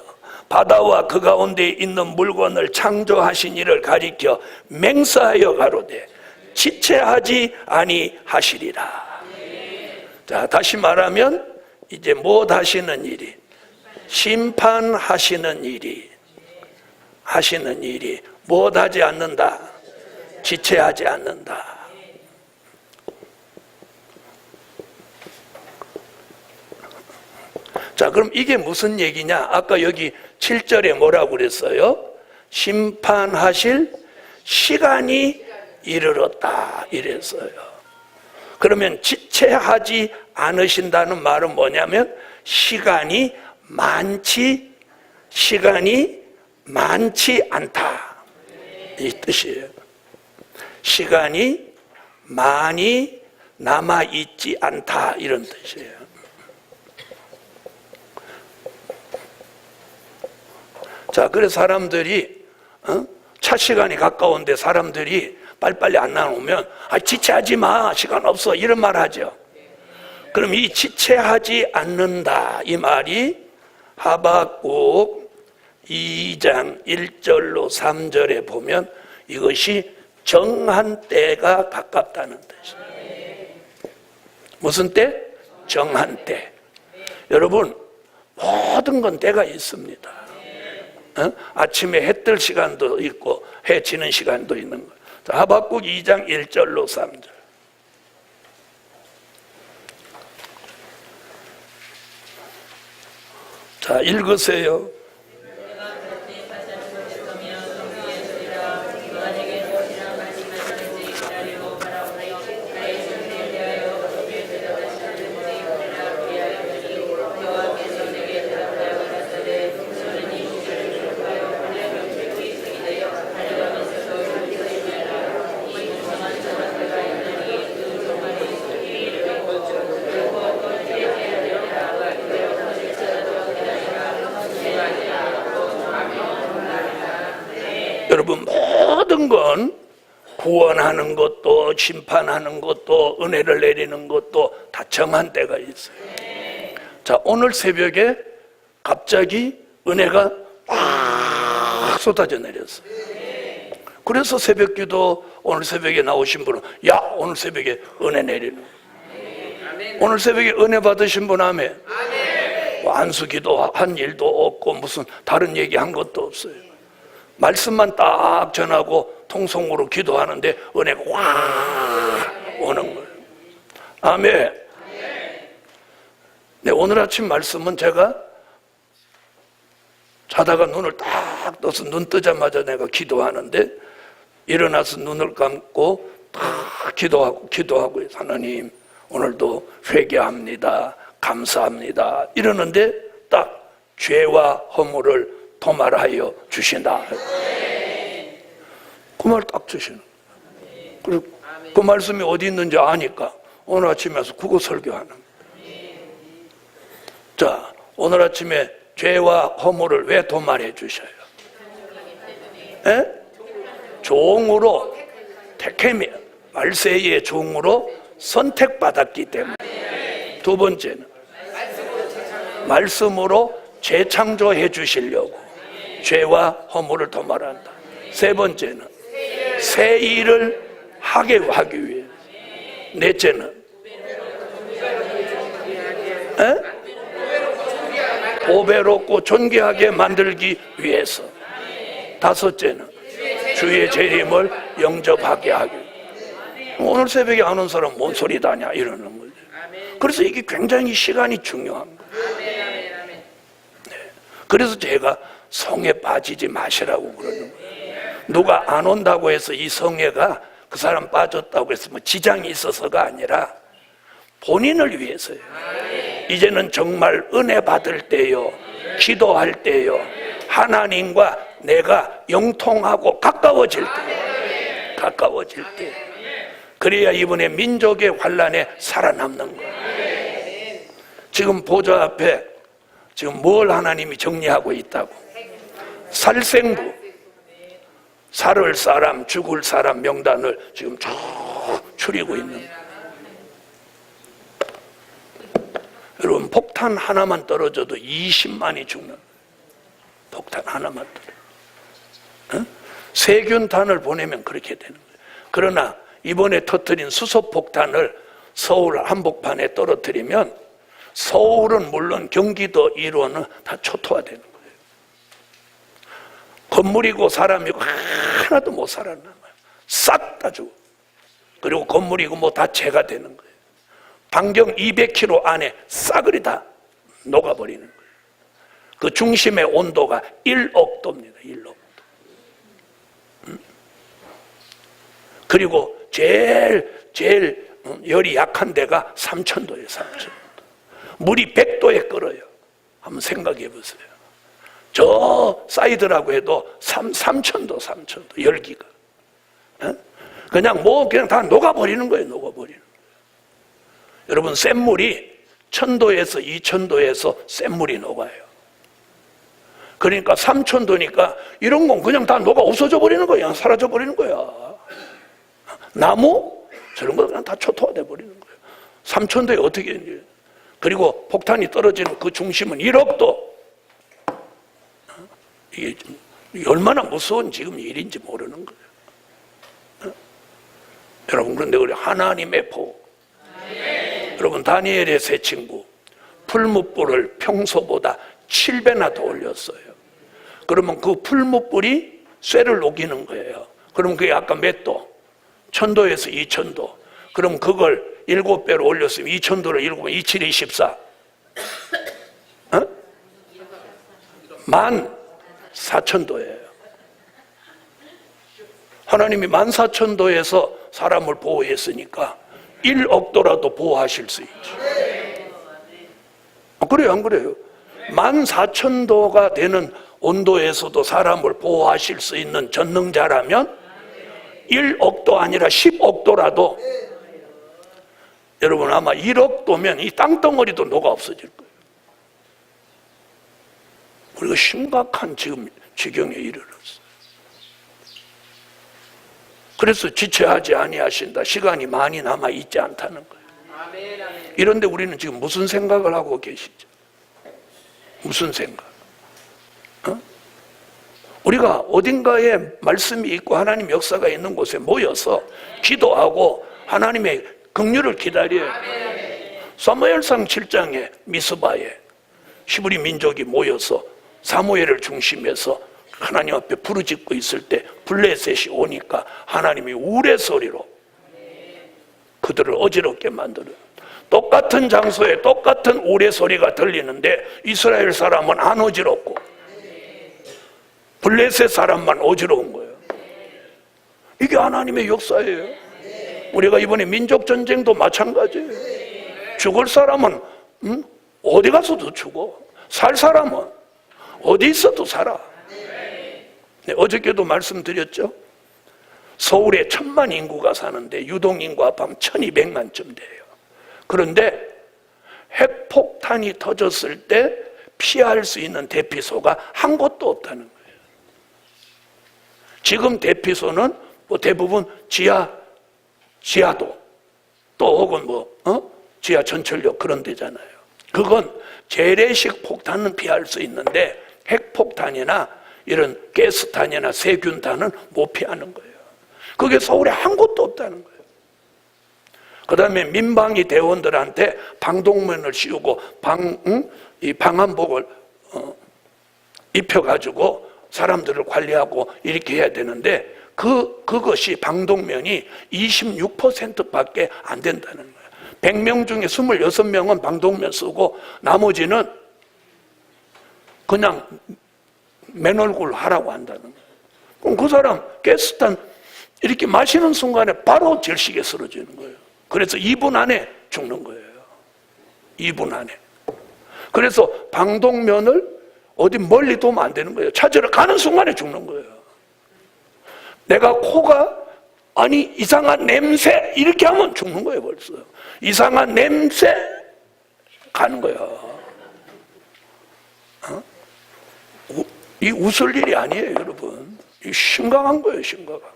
바다와 그 가운데 있는 물건을 창조하신 이를 가리켜 맹세하여 가로되 지체하지 아니하시리라. 자, 다시 말하면 이제 못 하시는 일이, 심판하시는 일이 못하지 않는다, 지체하지 않는다. 자, 그럼 이게 무슨 얘기냐? 아까 여기 7절에 뭐라고 그랬어요? 심판하실 시간이 이르렀다 이랬어요. 그러면 지체하지 않으신다는 말은 뭐냐면 시간이 많지 않다, 이 뜻이에요. 시간이 많이 남아있지 않다, 이런 뜻이에요. 자, 그래서 사람들이 차 시간이 가까운데 사람들이 빨리빨리 안 나오면 지체하지 마, 시간 없어, 이런 말 하죠. 그럼 이 지체하지 않는다, 이 말이 하박국 2장 1절로 3절에 보면 이것이 정한 때가 가깝다는 뜻이에요. 무슨 때? 정한 때. 여러분, 모든 건 때가 있습니다. 아침에 해 뜰 시간도 있고 해 지는 시간도 있는 거예요. 자, 하박국 2장 1절로 3절. 자, 읽으세요. 여러분, 모든 건 구원하는 것도 심판하는 것도 은혜를 내리는 것도 다 정한 때가 있어요. 자, 오늘 새벽에 갑자기 은혜가 꽉 쏟아져 내렸어요. 그래서 새벽기도 오늘 새벽에 나오신 분은 야, 오늘 새벽에 은혜 내리는, 오늘 새벽에 은혜 받으신 분 아멘. 안수기도 한 일도 없고 무슨 다른 얘기 한 것도 없어요. 말씀만 딱 전하고 통성으로 기도하는데 은혜가 확 오는 거예요. 아멘. 네, 오늘 아침 말씀은 제가 자다가 눈을 딱 떠서 눈 뜨자마자 내가 기도하는데 일어나서 눈을 감고 딱 기도하고 하나님 오늘도 회개합니다. 감사합니다. 이러는데 딱 죄와 허물을 도말하여 주신다. 그 말 딱 주시는 거예요. 그리고 그 말씀이 어디 있는지 아니까 오늘 아침에 와서 그거 설교하는 거예요. 자, 오늘 아침에 죄와 허물을 왜 도말해 주셔요? 에? 종으로 택함이 말세의 종으로 선택받았기 때문에. 두 번째는 말씀으로 재창조해 주시려고 죄와 허물을 도말한다. 세 번째는 새 일을 하게 하기 위해. 넷째는 보배롭고 존귀하게 만들기 위해서. 다섯째는 주의 재림을 영접하게 하기 위해. 오늘 새벽에 안 온 사람 뭔 소리다냐 이러는 거죠. 그래서 이게 굉장히 시간이 중요한 거예요. 네. 그래서 제가 성에 빠지지 마시라고 그러는 거예요. 누가 안 온다고 해서 이 성회가 그 사람 빠졌다고 해서 뭐 지장이 있어서가 아니라 본인을 위해서요. 이제는 정말 은혜 받을 때요, 기도할 때요, 하나님과 내가 영통하고 가까워질 때 그래야 이번에 민족의 환란에 살아남는 거예요. 지금 보좌 앞에 지금 뭘 하나님이 정리하고 있다고? 살생부, 살을 사람, 죽을 사람 명단을 지금 쭉 추리고 있는 거예요. 여러분, 폭탄 하나만 떨어져도 20만이 죽는, 폭탄 하나만 떨어져. 세균탄을 보내면 그렇게 되는 거예요. 그러나 이번에 터뜨린 수소폭탄을 서울 한복판에 떨어뜨리면 서울은 물론 경기도 일원은 다 초토화되는 거예요. 건물이고 사람이고 하나도 못 살아남아요. 싹 다 죽어. 그리고 건물이고 뭐 다 재가 되는 거예요. 반경 200km 안에 싸그리 다 녹아버리는 거예요. 그 중심의 온도가 1억 도입니다. 1억 도. 그리고 제일 열이 약한 데가 3000도예요. 3000도. 물이 100도에 끓어요. 한번 생각해 보세요. 저 사이드라고 해도 3000도, 3000도 열기가. 그냥 그냥 다 녹아버리는 거예요. 녹아버리는 거예요. 여러분, 센 물이 1000도에서 2000도에서 센 물이 녹아요. 그러니까 3000도니까 이런 건 그냥 다 녹아 없어져 버리는 거야. 사라져 버리는 거야. 나무 저런 거 그냥 다 초토화돼 버리는 거예요. 3000도에 어떻게 이제. 그리고 폭탄이 떨어지는 그 중심은 1억도. 이게 얼마나 무서운 지금 일인지 모르는 거예요. 여러분, 그런데 우리 하나님의 복. 여러분, 다니엘의 세 친구 풀무불을 평소보다 7배나 더 올렸어요. 그러면 그 풀무불이 쇠를 녹이는 거예요. 그럼 그게 아까 몇 도? 1000도에서 2000도. 그럼 그걸 7배로 올렸으면 2000도를 7배, 27이 14. 14,000도예요. 하나님이 14,000도에서 사람을 보호했으니까 1억 도라도 보호하실 수 있죠. 그래요, 안 그래요? 14,000도가 되는 온도에서도 사람을 보호하실 수 있는 전능자라면 1억도 아니라 10억도라도, 여러분 아마 1억도면 이 땅덩어리도 녹아 없어질 거예요. 우리가 심각한 지금 지경에 이르렀어요. 그래서 지체하지 아니하신다. 시간이 많이 남아 있지 않다는 거예요. 이런데 우리는 지금 무슨 생각을 하고 계시죠? 무슨 생각? 우리가 어딘가에 말씀이 있고 하나님 역사가 있는 곳에 모여서 기도하고 하나님의 긍휼을 기다려요. 사무엘상 7장에 미스바에 히브리 민족이 모여서 사무엘을 중심해서 하나님 앞에 부르짖고 있을 때 블레셋이 오니까 하나님이 우레소리로 그들을 어지럽게 만들어요. 똑같은 장소에 똑같은 우레소리가 들리는데 이스라엘 사람은 안 어지럽고 블레셋 사람만 어지러운 거예요. 이게 하나님의 역사예요. 우리가 이번에 민족전쟁도 마찬가지예요. 죽을 사람은 어디 가서도 죽어. 살 사람은 어디 있어도 살아. 네, 어저께도 말씀드렸죠. 서울에 1000만 인구가 사는데 유동인구 합하면 1200만쯤 돼요. 그런데 핵폭탄이 터졌을 때 피할 수 있는 대피소가 한 곳도 없다는 거예요. 지금 대피소는 뭐 대부분 지하도 또 혹은 지하 전철역 그런 데잖아요. 그건 재래식 폭탄은 피할 수 있는데 핵폭탄이나 이런 가스탄이나 세균탄은 못 피하는 거예요. 그게 서울에 한 곳도 없다는 거예요. 그 다음에 민방위 대원들한테 방독면을 씌우고 이 방한복을 입혀가지고 사람들을 관리하고 이렇게 해야 되는데 그것이 방독면이 26%밖에 안 된다는 거예요. 100명 중에 26명은 방독면 쓰고 나머지는 그냥 맨얼굴 하라고 한다는 거예요. 그럼 그 사람 가스탄 이렇게 마시는 순간에 바로 질식에 쓰러지는 거예요. 그래서 2분 안에 죽는 거예요. 2분 안에. 그래서 방독면을 어디 멀리 두면 안 되는 거예요. 찾으러 가는 순간에 죽는 거예요. 내가 코가 이상한 냄새 이렇게 하면 죽는 거예요. 벌써 이상한 냄새 가는 거예요. 이 웃을 일이 아니에요, 여러분. 이 심각한 거예요, 심각한.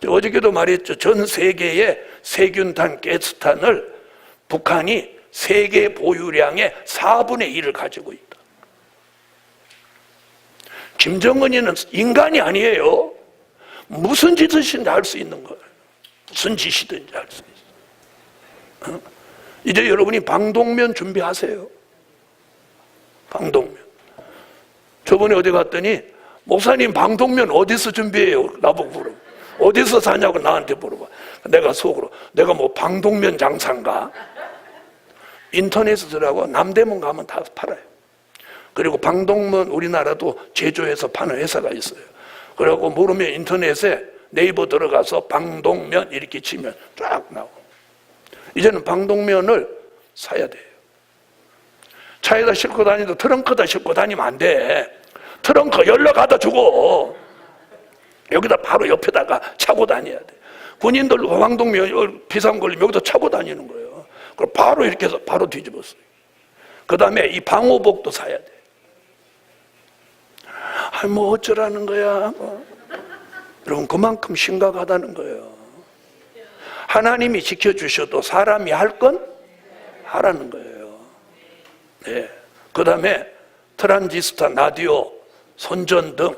어저께도 말했죠. 전 세계의 세균탄, 가스탄을 북한이 세계 보유량의 4분의 1을 가지고 있다. 김정은이는 인간이 아니에요. 무슨 짓이든지 할 수 있는 거예요. 무슨 짓이든지 할 수 있어요. 이제 여러분이 방독면 준비하세요. 방독면. 저번에 어디 갔더니 목사님 방독면 어디서 준비해요? 나보고 물어봐. 어디서 사냐고 나한테 물어봐. 내가 속으로 내가 뭐 방독면 장사인가? 인터넷에 들어가고 남대문 가면 다 팔아요. 그리고 방독면 우리나라도 제조해서 파는 회사가 있어요. 그리고 모르면 인터넷에 네이버 들어가서 방독면 이렇게 치면 쫙 나오고. 이제는 방독면을 사야 돼요. 차에다 싣고 다니도 트렁크에다 싣고 다니면 안 돼. 트렁크 열러 가다 죽어. 여기다 바로 옆에다가 차고 다녀야 돼. 군인들도 방독면 비상 걸리면 여기다 차고 다니는 거예요. 그럼 바로 이렇게 해서 바로 뒤집었어요. 그 다음에 이 방호복도 사야 돼. 뭐 어쩌라는 거야. 여러분 그만큼 심각하다는 거예요. 하나님이 지켜주셔도 사람이 할 건 하라는 거예요. 네. 그 다음에 트란지스타, 라디오, 손전등,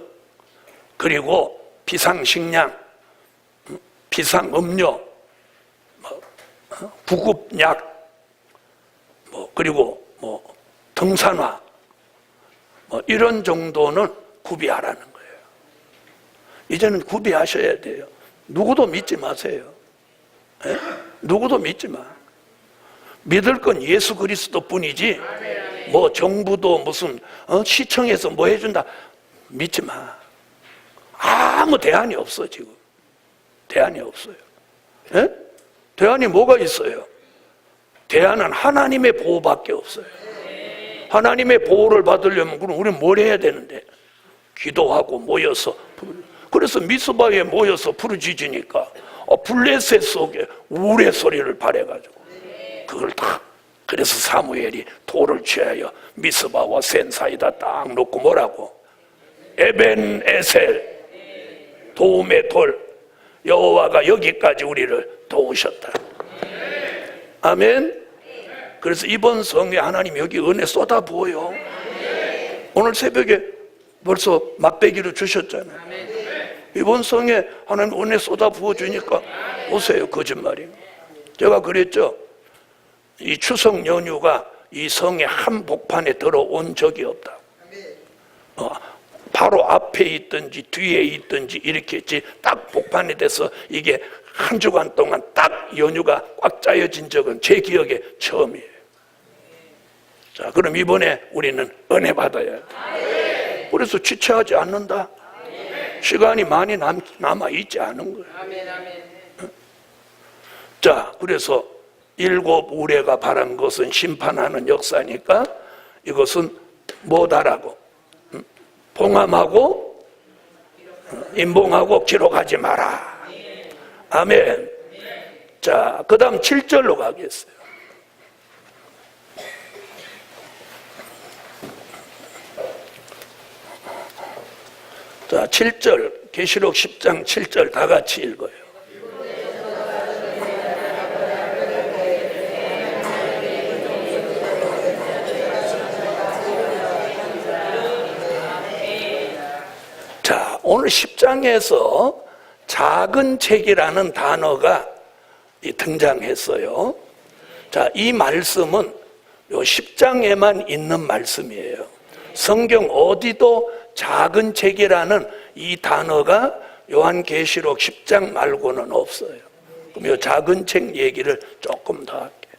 그리고 비상식량, 비상음료, 구급약, 그리고 등산화, 이런 정도는 구비하라는 거예요. 이제는 구비하셔야 돼요. 누구도 믿지 마세요. 예? 누구도 믿지 마. 믿을 건 예수 그리스도 뿐이지 뭐 정부도 무슨 시청에서 뭐 해준다 믿지 마. 아무 대안이 없어. 지금 대안이 없어요. 예? 대안이 뭐가 있어요? 대안은 하나님의 보호밖에 없어요. 하나님의 보호를 받으려면 그럼 우리는 뭘 해야 되는데? 기도하고 모여서. 그래서 미스바에 모여서 부르짖으니까 블레셋 속에 우레 소리를 발해가지고 그걸 다, 그래서 사무엘이 돌을 취하여 미스바와 센 사이다 딱 놓고 뭐라고? 에벤 에셀, 도움의 돌, 여호와가 여기까지 우리를 도우셨다. 아멘. 그래서 이번 성에 하나님 여기 은혜 쏟아부어요. 오늘 새벽에 벌써 맛배기로 주셨잖아요. 이번 성에 하나님 은혜 쏟아부어 주니까 오세요. 거짓말이에요. 제가 그랬죠. 이 추석 연휴가 이 성의 한복판에 들어온 적이 없다. 바로 앞에 있든지 뒤에 있든지 이렇게 있지 딱 복판이 돼서 이게 한 주간 동안 딱 연휴가 꽉 짜여진 적은 제 기억에 처음이에요. 자, 그럼 이번에 우리는 은혜 받아야 돼. 그래서 지체하지 않는다. 시간이 많이 남아 있지 않은 거예요. 자, 그래서 7 우레가 바란 것은 심판하는 역사니까 이것은 뭐다라고? 봉함하고 인봉하고 기록하지 마라. 아멘. 자, 그 다음 7절로 가겠어요. 자, 7절, 계시록 10장 7절 다 같이 읽어요. 자, 오늘 10장에서 작은 책이라는 단어가 등장했어요. 자, 이 말씀은 요 10장에만 있는 말씀이에요. 성경 어디도 작은 책이라는 이 단어가 요한계시록 10장 말고는 없어요. 그럼 이 작은 책 얘기를 조금 더 할게요.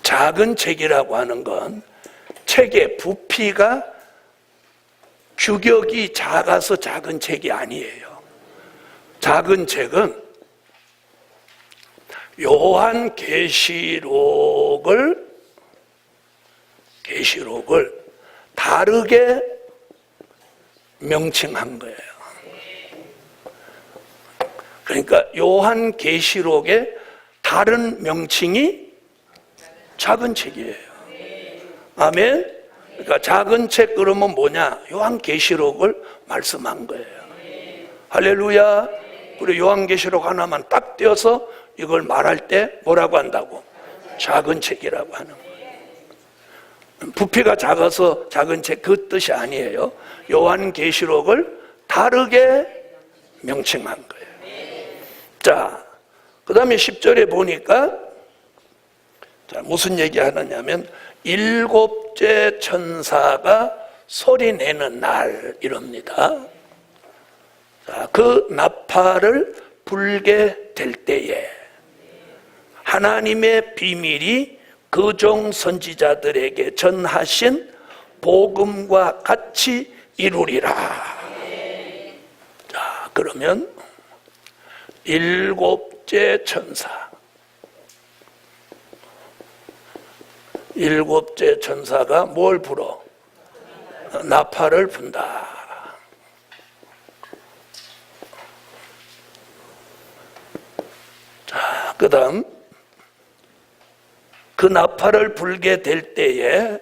작은 책이라고 하는 건 책의 부피가 규격이 작아서 작은 책이 아니에요. 작은 책은 요한계시록을 다르게 명칭한 거예요. 그러니까 요한계시록의 다른 명칭이 작은 책이에요. 아멘. 그러니까 작은 책 그러면 뭐냐? 요한계시록을 말씀한 거예요. 할렐루야. 그리고 요한계시록 하나만 딱 떼어서 이걸 말할 때 뭐라고 한다고? 작은 책이라고 하는 거예요. 부피가 작아서 작은 책 그 뜻이 아니에요. 요한계시록을 다르게 명칭한 거예요. 자, 그 다음에 10절에 보니까 자, 무슨 얘기 하느냐면 7째 천사가 소리내는 날 이럽니다. 자, 그 나팔을 불게 될 때에 하나님의 비밀이 그 종 선지자들에게 전하신 복음과 같이 이루리라. 자, 그러면 7째 천사, 7째 천사가 뭘 불어? 나팔을 분다. 자, 그 다음 그 나팔을 불게 될 때에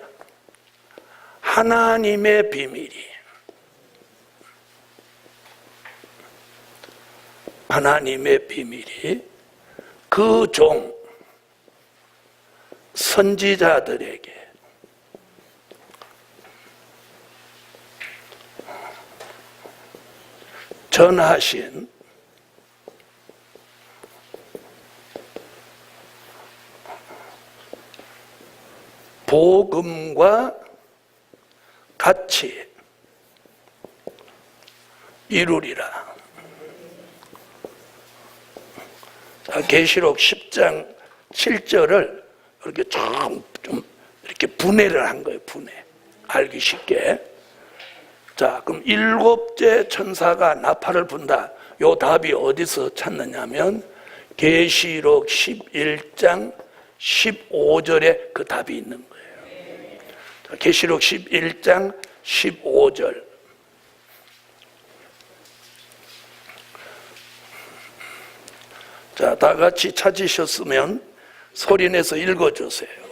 하나님의 비밀이 그 종 선지자들에게 전하신 복음과 같이 이루리라. 계시록 10장 7절을 이렇게 좀 이렇게 분해를 한 거예요. 분해. 알기 쉽게. 자, 그럼 일곱째 천사가 나팔을 분다. 요 답이 어디서 찾느냐면 계시록 11장 15절에 그 답이 있는 거예요. 자, 계시록 11장 15절. 자, 다 같이 찾으셨으면 소리내서 읽어주세요.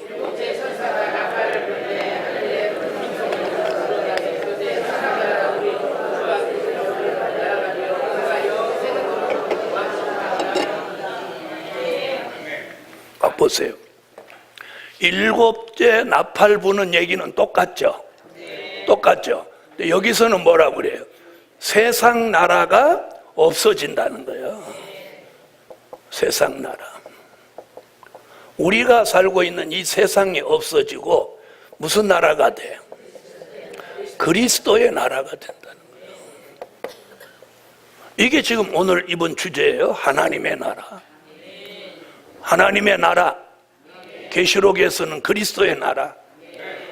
보세요. 일곱째 나팔 부는 얘기는 똑같죠? 똑같죠? 근데 여기서는 뭐라고 그래요? 세상 나라가 없어진다는 거예요. 세상 나라. 우리가 살고 있는 이 세상이 없어지고 무슨 나라가 돼요? 그리스도의 나라가 된다는 거예요. 이게 지금 오늘 이번 주제예요. 하나님의 나라. 하나님의 나라, 계시록에서는 그리스도의 나라.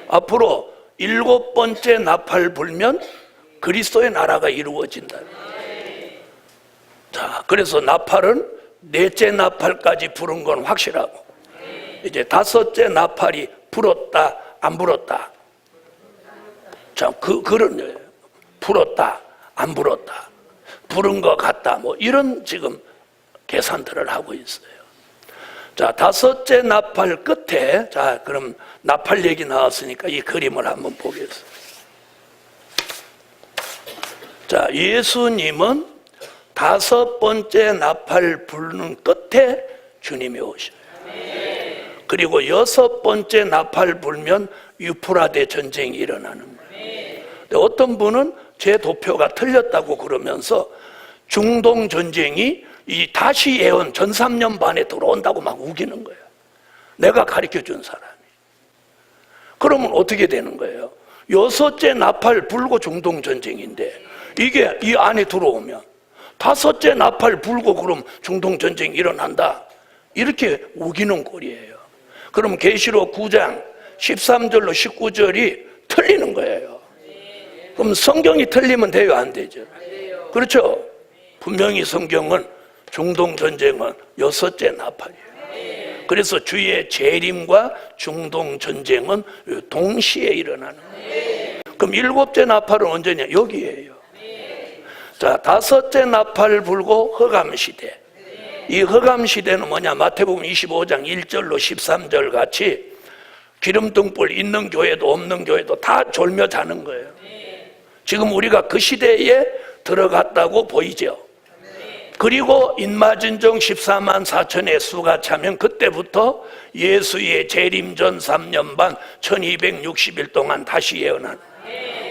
앞으로 7번째 나팔 불면 그리스도의 나라가 이루어진다. 자, 그래서 나팔은 4째 나팔까지 부른 건 확실하고 이제 5째 나팔이 불었다 안 불었다. 자, 그런 거예요. 불었다 안 불었다, 부른 것 같다, 뭐 이런 지금 계산들을 하고 있어요. 자, 5째 나팔 끝에, 자, 그럼 나팔 얘기 나왔으니까 이 그림을 한번 보겠습니다. 자, 예수님은 5번째 나팔 부르는 끝에 주님이 오셔요. 그리고 6번째 나팔 불면 유프라데 전쟁이 일어나는 거예요. 근데 어떤 분은 제 도표가 틀렸다고 그러면서 중동 전쟁이 이 다시 예언 전 3년 반에 들어온다고 막 우기는 거예요. 내가 가르쳐 준 사람이. 그러면 어떻게 되는 거예요? 6째 나팔 불고 중동 전쟁인데 이게 이 안에 들어오면 5째 나팔 불고 그럼 중동 전쟁이 일어난다. 이렇게 우기는 꼴이에요. 그럼 계시록 9장 13절로 19절이 틀리는 거예요. 그럼 성경이 틀리면 돼요, 안 되죠? 그렇죠? 분명히 성경은 중동 전쟁은 6째 나팔이에요. 그래서 주의 재림과 중동 전쟁은 동시에 일어나는 거예요. 그럼 7째 나팔은 언제냐? 여기에요. 자, 5째 나팔 불고 흑암시대. 이 흑암시대는 뭐냐? 마태복음 25장 1절로 13절 같이 기름등불 있는 교회도 없는 교회도 다 졸며 자는 거예요. 지금 우리가 그 시대에 들어갔다고 보이죠. 그리고 인마진종 14만 4천의 수가 차면 그때부터 예수의 재림 전 3년 반 1260일 동안 다시 예언하는.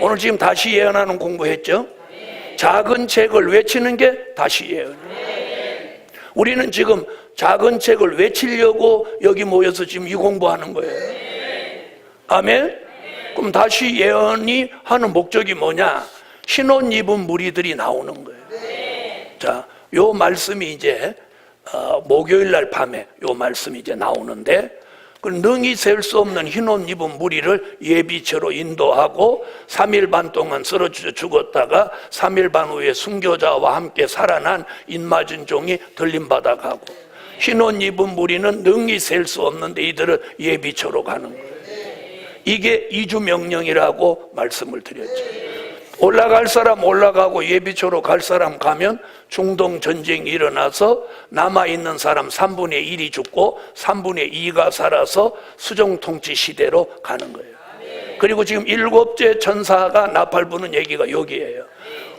오늘 지금 다시 예언하는 공부했죠? 작은 책을 외치는 게 다시 예언이에요. 우리는 지금 작은 책을 외치려고 여기 모여서 지금 이 공부하는 거예요. 아멘? 그럼 다시 예언이 하는 목적이 뭐냐? 흰옷 입은 무리들이 나오는 거예요. 자, 요 말씀이 이제 목요일 날 밤에 요 말씀이 이제 나오는데 그 능히 셀 수 없는 흰옷 입은 무리를 예비처로 인도하고 3일 반 동안 쓰러져 죽었다가 3일 반 후에 순교자와 함께 살아난 인마진종이 들림받아 가고 흰옷 입은 무리는 능히 셀 수 없는데 이들은 예비처로 가는 거예요. 이게 이주 명령이라고 말씀을 드렸죠. 올라갈 사람 올라가고 예비처로 갈 사람 가면 중동 전쟁이 일어나서 남아있는 사람 3분의 1이 죽고 3분의 2가 살아서 수정통치 시대로 가는 거예요. 그리고 지금 7째 천사가 나팔 부는 얘기가 여기에요.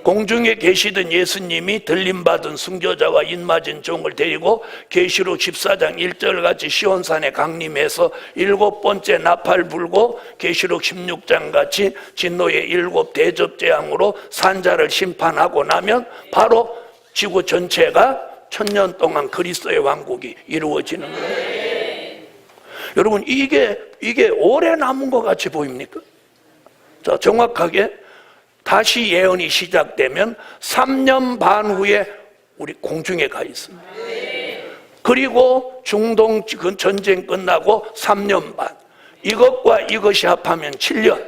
공중에 계시던 예수님이 들림받은 순교자와 인맞은 종을 데리고 계시록 14장 1절 같이 시온산에 강림해서 7번째 나팔 불고 계시록 16장 같이 진노의 7 대접재앙으로 산자를 심판하고 나면 바로 지구 전체가 1000년 동안 그리스도의 왕국이 이루어지는 거예요. 여러분 이게 오래 남은 것 같이 보입니까? 자, 정확하게 다시 예언이 시작되면 3년 반 후에 우리 공중에 가 있습니다. 그리고 중동 전쟁 끝나고 3년 반, 이것과 이것이 합하면 7년.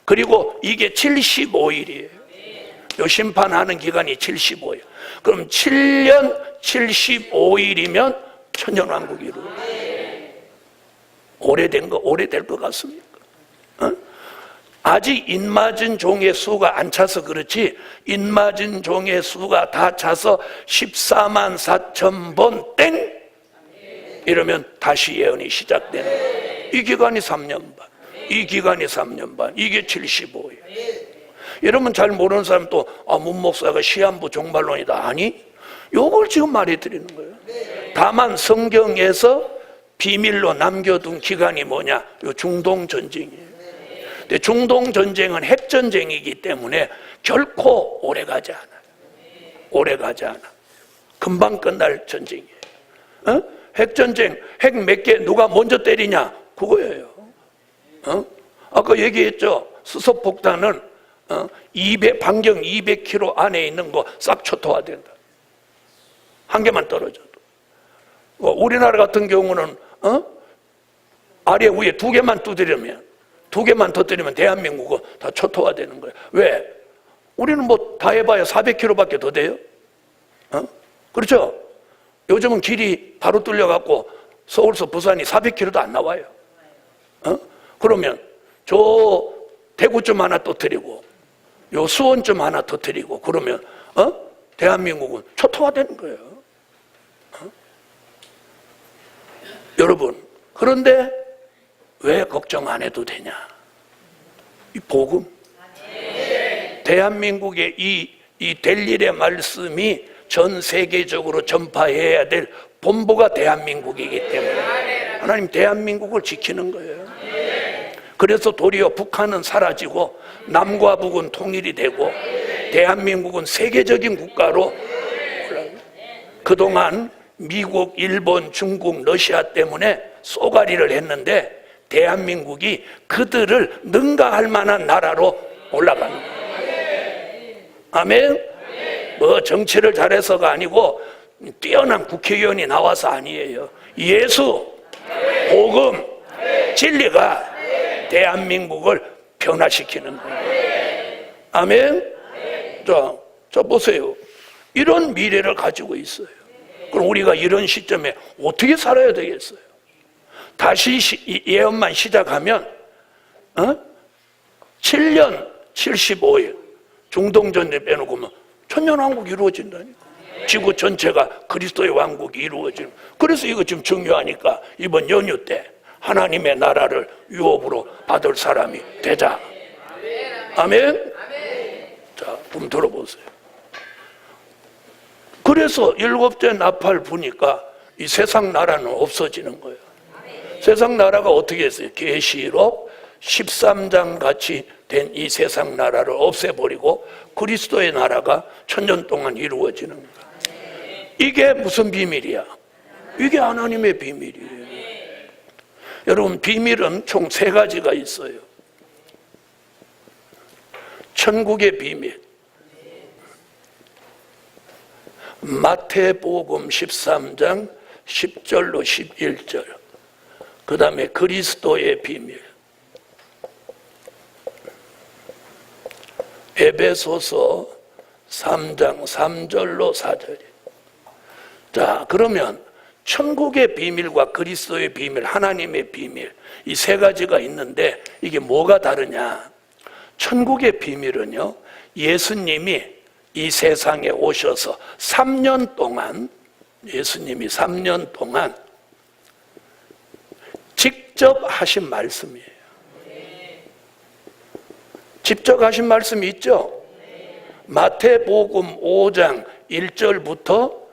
그리고 이게 75일이에요. 요 심판하는 기간이 75일. 그럼 7년 75일이면 천년왕국이 이루어져요. 오래될 것 같습니까? 어? 아직 인맞은 종의 수가 안 차서 그렇지, 인맞은 종의 수가 다 차서 14만 4천 번 땡! 이러면 다시 예언이 시작되는. 이 기간이 3년 반, 이 기간이 3년 반, 이게 75일. 여러분 잘 모르는 사람 또 문 목사가 시한부 종말론이다. 아니, 요걸 지금 말해드리는 거예요. 다만 성경에서 비밀로 남겨둔 기간이 뭐냐? 요 중동 전쟁이에요. 근데 중동 전쟁은 핵 전쟁이기 때문에 결코 오래 가지 않아요. 오래 가지 않아. 금방 끝날 전쟁이에요. 어? 핵 전쟁, 핵 몇 개 누가 먼저 때리냐? 그거예요. 아까 얘기했죠. 수소폭탄은 200, 반경 200km 안에 있는 거 싹 초토화된다. 한 개만 떨어져도. 우리나라 같은 경우는 아래 위에 두 개만 두드리면, 두 개만 터뜨리면 대한민국은 다 초토화되는 거예요. 왜? 우리는 뭐 다 해봐야 400km밖에 더 돼요. 그렇죠? 요즘은 길이 바로 뚫려갖고 서울서 부산이 400km도 안 나와요. 그러면 저 대구점 하나 터뜨리고 요 수원점 하나 터뜨리고 그러면 대한민국은 초토화되는 거예요. 여러분, 그런데 왜 걱정 안 해도 되냐? 이 복음, 대한민국의 이 될 일의 말씀이 전 세계적으로 전파해야 될 본부가 대한민국이기 때문에 하나님 대한민국을 지키는 거예요. 그래서 도리어 북한은 사라지고 남과 북은 통일이 되고 대한민국은 세계적인 국가로 올라가요. 그동안 미국, 일본, 중국, 러시아 때문에 쏘가리를 했는데 대한민국이 그들을 능가할 만한 나라로 올라가는 거예요. 아멘? 뭐 정치를 잘해서가 아니고 뛰어난 국회의원이 나와서 아니에요. 예수, 복음, 진리가 대한민국을 변화시키는 거예요. 아멘? 자, 보세요. 이런 미래를 가지고 있어요. 그럼 우리가 이런 시점에 어떻게 살아야 되겠어요? 다시 예언만 시작하면 7년 75일 중동전쟁 빼놓고 천년왕국이 이루어진다니까. 지구 전체가 그리스도의 왕국이 이루어지는. 그래서 이거 지금 중요하니까 이번 연휴 때 하나님의 나라를 유업으로 받을 사람이 되자. 아멘? 자, 그럼 들어보세요. 그래서 일곱째 나팔 부니까 이 세상 나라는 없어지는 거예요. 세상 나라가 어떻게 했어요? 계시록 13장 같이 된 이 세상 나라를 없애버리고 그리스도의 나라가 천년 동안 이루어지는 거예요. 이게 무슨 비밀이야? 이게 하나님의 비밀이에요. 여러분, 비밀은 총 3가지가 있어요. 천국의 비밀, 마태복음 13장 10절로 11절, 그 다음에 그리스도의 비밀, 에베소서 3장 3절로 4절. 자, 그러면 천국의 비밀과 그리스도의 비밀, 하나님의 비밀, 이 3가지가 있는데 이게 뭐가 다르냐? 천국의 비밀은요, 예수님이 이 세상에 오셔서 3년 동안, 예수님이 3년 동안 직접 하신 말씀이에요. 직접 하신 말씀이 있죠? 마태복음 5장 1절부터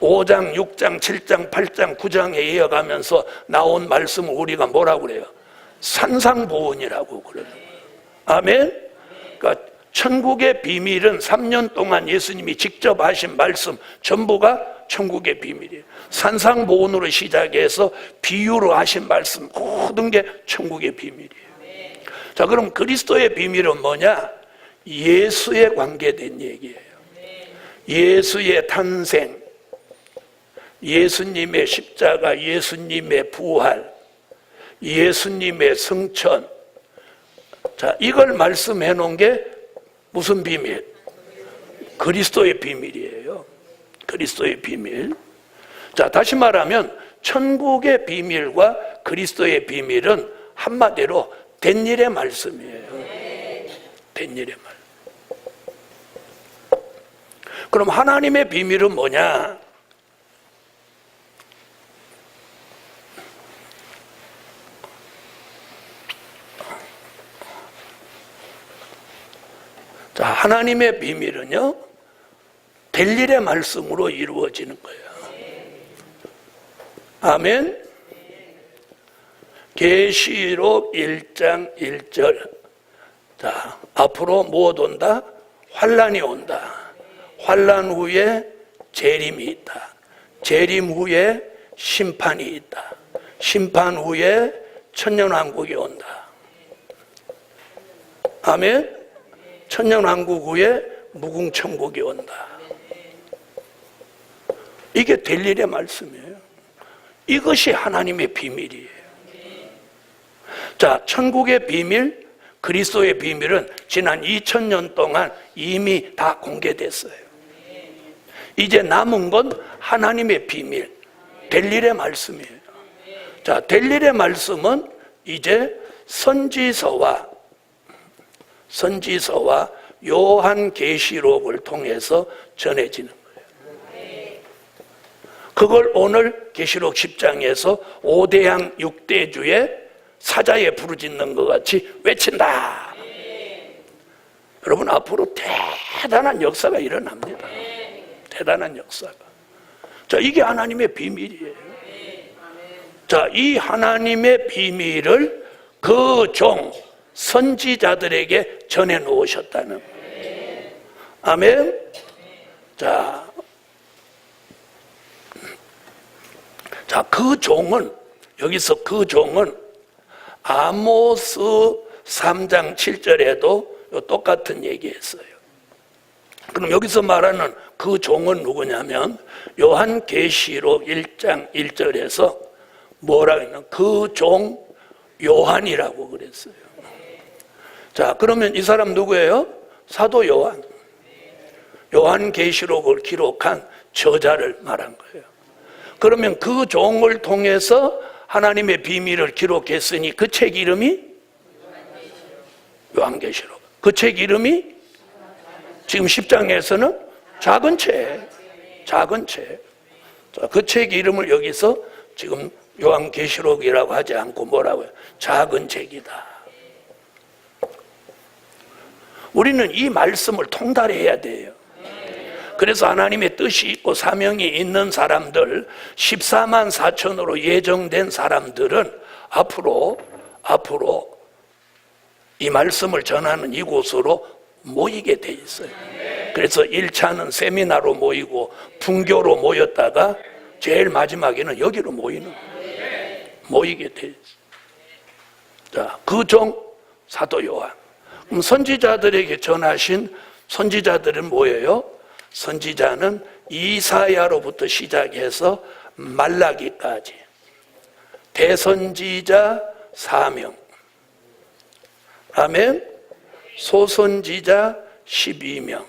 5장, 6장, 7장, 8장, 9장에 이어가면서 나온 말씀을 우리가 뭐라고 그래요? 산상보훈이라고 그래요. 아멘? 그러니까 천국의 비밀은 3년 동안 예수님이 직접 하신 말씀 전부가 천국의 비밀이에요. 산상보훈으로 시작해서 비유로 하신 말씀 모든 게 천국의 비밀이에요. 자, 그럼 그리스도의 비밀은 뭐냐? 예수에 관계된 얘기예요. 예수의 탄생, 예수님의 십자가, 예수님의 부활, 예수님의 승천. 자, 이걸 말씀해 놓은 게 무슨 비밀? 그리스도의 비밀이에요. 그리스도의 비밀. 자, 다시 말하면 천국의 비밀과 그리스도의 비밀은 한마디로 된 일의 말씀이에요. 된 일의 말. 그럼 하나님의 비밀은 뭐냐? 자, 하나님의 비밀은요, 될 일의 말씀으로 이루어지는 거예요. 아멘. 계시록 1장 1절. 자, 앞으로 무엇 온다? 환란이 온다. 환란 후에 재림이 있다. 재림 후에 심판이 있다. 심판 후에 천년왕국이 온다. 아멘. 천년왕국 후에 무궁천국이 온다. 이게 될 일의 말씀이에요. 이것이 하나님의 비밀이에요. 자, 천국의 비밀, 그리스도의 비밀은 지난 2000년 동안 이미 다 공개됐어요. 이제 남은 건 하나님의 비밀, 될 일의 말씀이에요. 자, 될 일의 말씀은 이제 선지서와 요한계시록을 통해서 전해지는 거예요. 그걸 오늘 계시록 10장에서 5대양 6대주의 사자에 부르짖는 것 같이 외친다. 여러분, 앞으로 대단한 역사가 일어납니다. 대단한 역사가. 자, 이게 하나님의 비밀이에요. 자, 이 하나님의 비밀을 그 종 선지자들에게 전해 놓으셨다는 거예요. 아멘. 자, 그 종은, 여기서 그 종은 아모스 3장 7절에도 똑같은 얘기했어요. 그럼 여기서 말하는 그 종은 누구냐면 요한계시록 1장 1절에서 뭐라고 했나? 그 종 요한이라고 그랬어요. 자, 그러면 이 사람 누구예요? 사도 요한. 요한계시록을 기록한 저자를 말한 거예요. 그러면 그 종을 통해서 하나님의 비밀을 기록했으니 그 책 이름이 요한계시록. 그 책 이름이 지금 10장에서는 작은 책. 작은 책. 그 책 이름을 여기서 지금 요한계시록이라고 하지 않고 뭐라고 해요? 작은 책이다. 우리는 이 말씀을 통달해야 돼요. 그래서 하나님의 뜻이 있고 사명이 있는 사람들, 14만 4천으로 예정된 사람들은 앞으로 이 말씀을 전하는 이곳으로 모이게 돼 있어요. 그래서 1차는 세미나로 모이고 분교로 모였다가 제일 마지막에는 여기로 모이게 돼 있어요. 자, 그 종 사도 요한. 그럼 선지자들에게 전하신 선지자들은 뭐예요? 선지자는 이사야로부터 시작해서 말라기까지 대선지자 4명, 아멘. 소선지자 12명,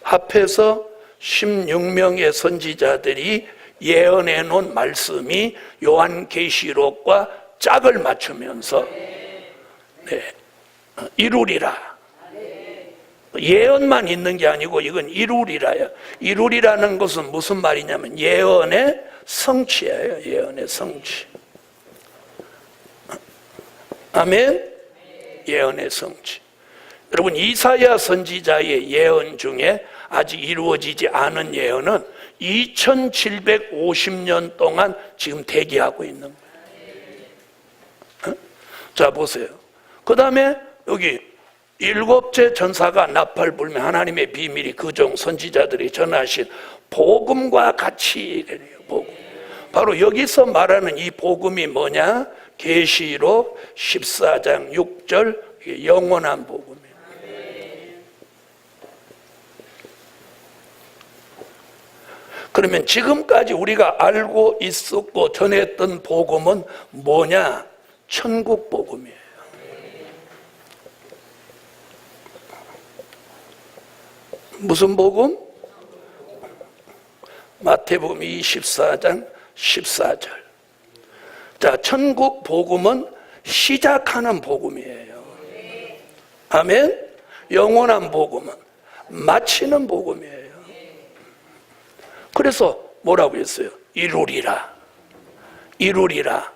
합해서 16명의 선지자들이 예언해 놓은 말씀이 요한계시록과 짝을 맞추면서 이루리라. 예언만 있는 게 아니고 이건 이루리라요. 이루리라는 것은 무슨 말이냐면 예언의 성취예요. 예언의 성취. 아멘. 예언의 성취. 여러분, 이사야 선지자의 예언 중에 아직 이루어지지 않은 예언은 2750년 동안 지금 대기하고 있는 거예요. 자, 보세요. 그 다음에 여기 7째 전사가 나팔 불며 하나님의 비밀이 그 종 선지자들이 전하신 복음과 같이 이래요. 복음. 바로 여기서 말하는 이 복음이 뭐냐? 계시록 14장 6절 이게 영원한 복음이에요. 그러면 지금까지 우리가 알고 있었고 전했던 복음은 뭐냐? 천국 복음이에요. 무슨 복음? 마태복음 24장 14절. 자, 천국 복음은 시작하는 복음이에요. 아멘. 영원한 복음은 마치는 복음이에요. 그래서 뭐라고 했어요? 이루리라. 이루리라.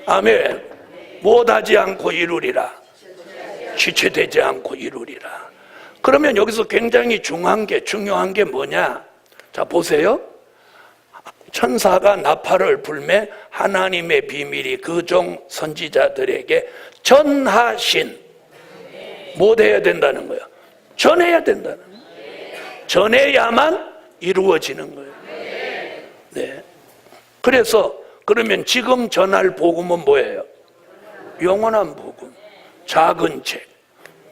아멘. 못하지 않고 이루리라. 지체되지 않고 이루리라. 그러면 여기서 굉장히 중요한 게 뭐냐? 자, 보세요. 천사가 나팔을 불매 하나님의 비밀이 그 종 선지자들에게 전하신. 못해야 된다는 거예요. 전해야 된다는 거예요. 전해야만 이루어지는 거예요. 네. 그래서 그러면 지금 전할 복음은 뭐예요? 영원한 복음, 작은 책,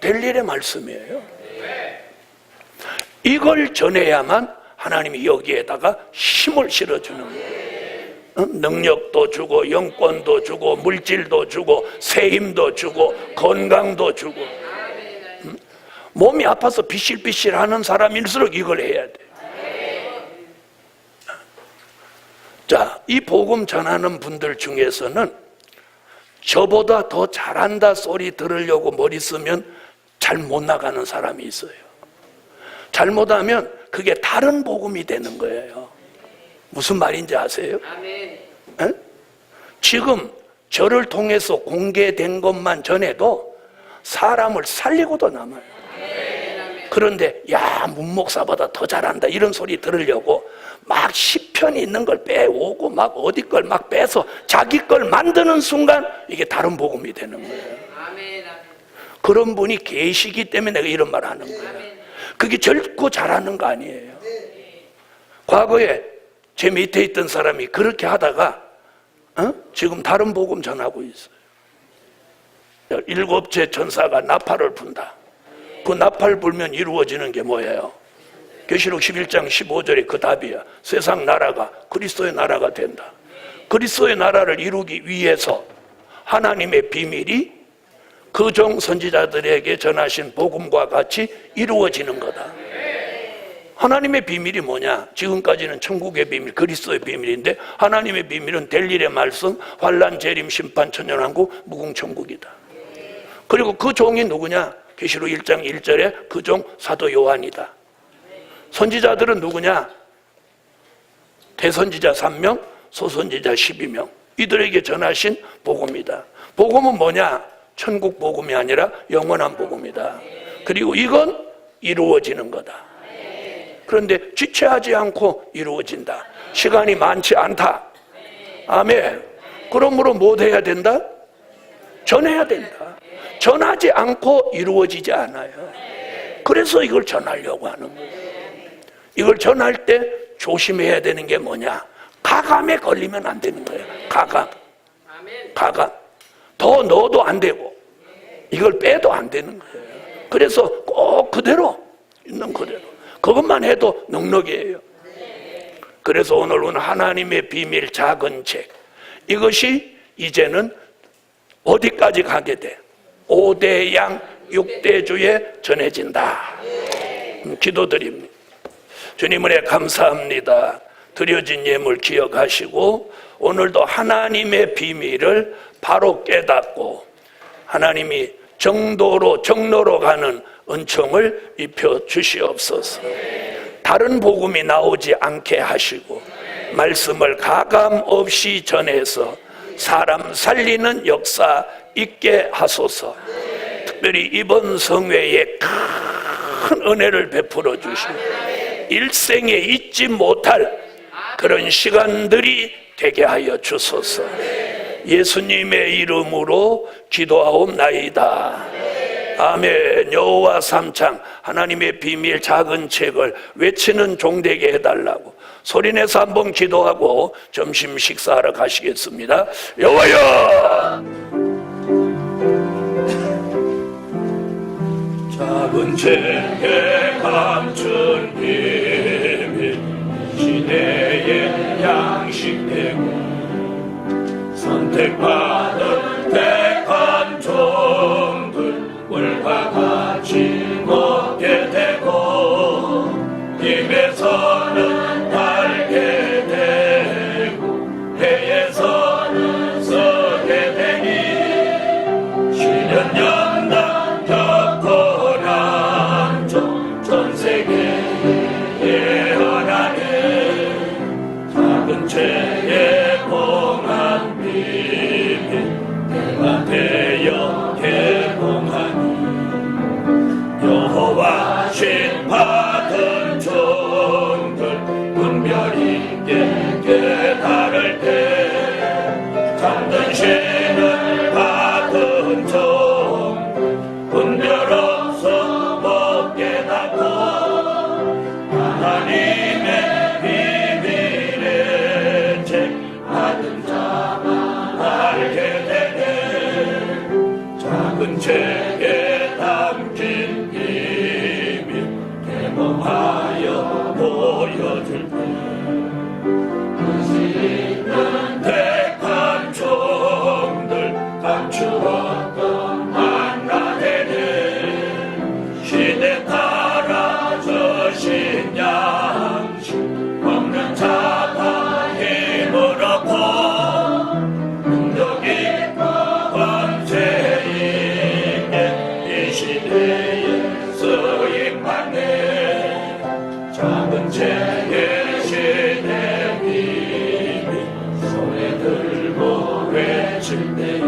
될 일의 말씀이에요. 이걸 전해야만 하나님이 여기에다가 힘을 실어주는 거예요. 능력도 주고 영권도 주고 물질도 주고 새 힘도 주고 건강도 주고. 몸이 아파서 비실비실하는 사람일수록 이걸 해야 돼. 자, 이 복음 전하는 분들 중에서는 저보다 더 잘한다 소리 들으려고 머리 쓰면 잘 못 나가는 사람이 있어요. 잘못하면 그게 다른 복음이 되는 거예요. 무슨 말인지 아세요? 아멘. 에? 지금 저를 통해서 공개된 것만 전해도 사람을 살리고도 남아요. 그런데 야, 문목사보다 더 잘한다 이런 소리 들으려고 막 시편이 있는 걸 빼오고 막 어디 걸 막 빼서 자기 걸 만드는 순간 이게 다른 복음이 되는 거예요. 아멘. 그런 분이 계시기 때문에 내가 이런 말 하는 거예요. 그게 결코 잘하는 거 아니에요. 과거에 제 밑에 있던 사람이 그렇게 하다가 지금 다른 복음 전하고 있어요. 7째 천사가 나팔을 분다. 그 나팔 불면 이루어지는 게 뭐예요? 계시록 11장 15절에 그 답이야. 세상 나라가 그리스도의 나라가 된다. 그리스도의 나라를 이루기 위해서 하나님의 비밀이 그 종 선지자들에게 전하신 복음과 같이 이루어지는 거다. 하나님의 비밀이 뭐냐? 지금까지는 천국의 비밀, 그리스도의 비밀인데 하나님의 비밀은 될 일의 말씀, 환난, 재림, 심판, 천년왕국, 무궁천국이다. 그리고 그 종이 누구냐? 계시록 1장 1절에 그 종 사도 요한이다. 선지자들은 누구냐? 대선지자 3명, 소선지자 12명. 이들에게 전하신 복음이다. 복음은 뭐냐? 천국 복음이 아니라 영원한 복음이다. 그리고 이건 이루어지는 거다. 그런데 지체하지 않고 이루어진다. 시간이 많지 않다. 아멘. 그러므로 뭐 해야 된다? 전해야 된다. 전하지 않고 이루어지지 않아요. 그래서 이걸 전하려고 하는 거예요. 이걸 전할 때 조심해야 되는 게 뭐냐? 가감에 걸리면 안 되는 거예요. 가감. 가감. 더 넣어도 안 되고 이걸 빼도 안 되는 거예요. 그래서 꼭 그대로 있는 그대로 그것만 해도 넉넉이에요. 그래서 오늘 하나님의 비밀 작은 책, 이것이 이제는 어디까지 가게 돼? 5대 양 6대 주에 전해진다. 기도드립니다. 주님 은혜 감사합니다. 드려진 예물 기억하시고 오늘도 하나님의 비밀을 바로 깨닫고 하나님이 정로로 가는 은총을 입혀 주시옵소서. 다른 복음이 나오지 않게 하시고 말씀을 가감 없이 전해서 사람 살리는 역사 있게 하소서. 특별히 이번 성회에 큰 은혜를 베풀어 주시고 일생에 잊지 못할 그런 시간들이 되게 하여 주소서. 예수님의 이름으로 기도하옵나이다. 아멘. 여호와 삼창 하나님의 비밀 작은 책을 외치는 종 되게 해달라고 소리내서 한번 기도하고 점심 식사하러 가시겠습니다. 여호와여, 책에 감춘 비밀 시대의 양식되고 선택받은 택한 종들 물과 같이 먹게 되고 입에서는 달게 되고 배에서는 서게 되니 시련 연단 겪고 난좀 전세계에 예언하네 작은 채에 봉한 비밀 때가 되어 개봉하니 여호와 신 받은 종들 분별 있게 깨달을 때 잠든 신을 받은 종 분별 없어 못 깨닫고 하나님의 비밀의 책 받은 자만 알게 되네 작은 책에 담긴 비밀 개봉하여 보여줄 때 있는 택한 종들 감추었던 만나 되네 시대 따라 저신 양식 먹는 자가 힘을 얻고 능력 있고 권세 있게 이 시대에 쓰임받네 작은 책에 시대 비밀 손에 들고 외칠 때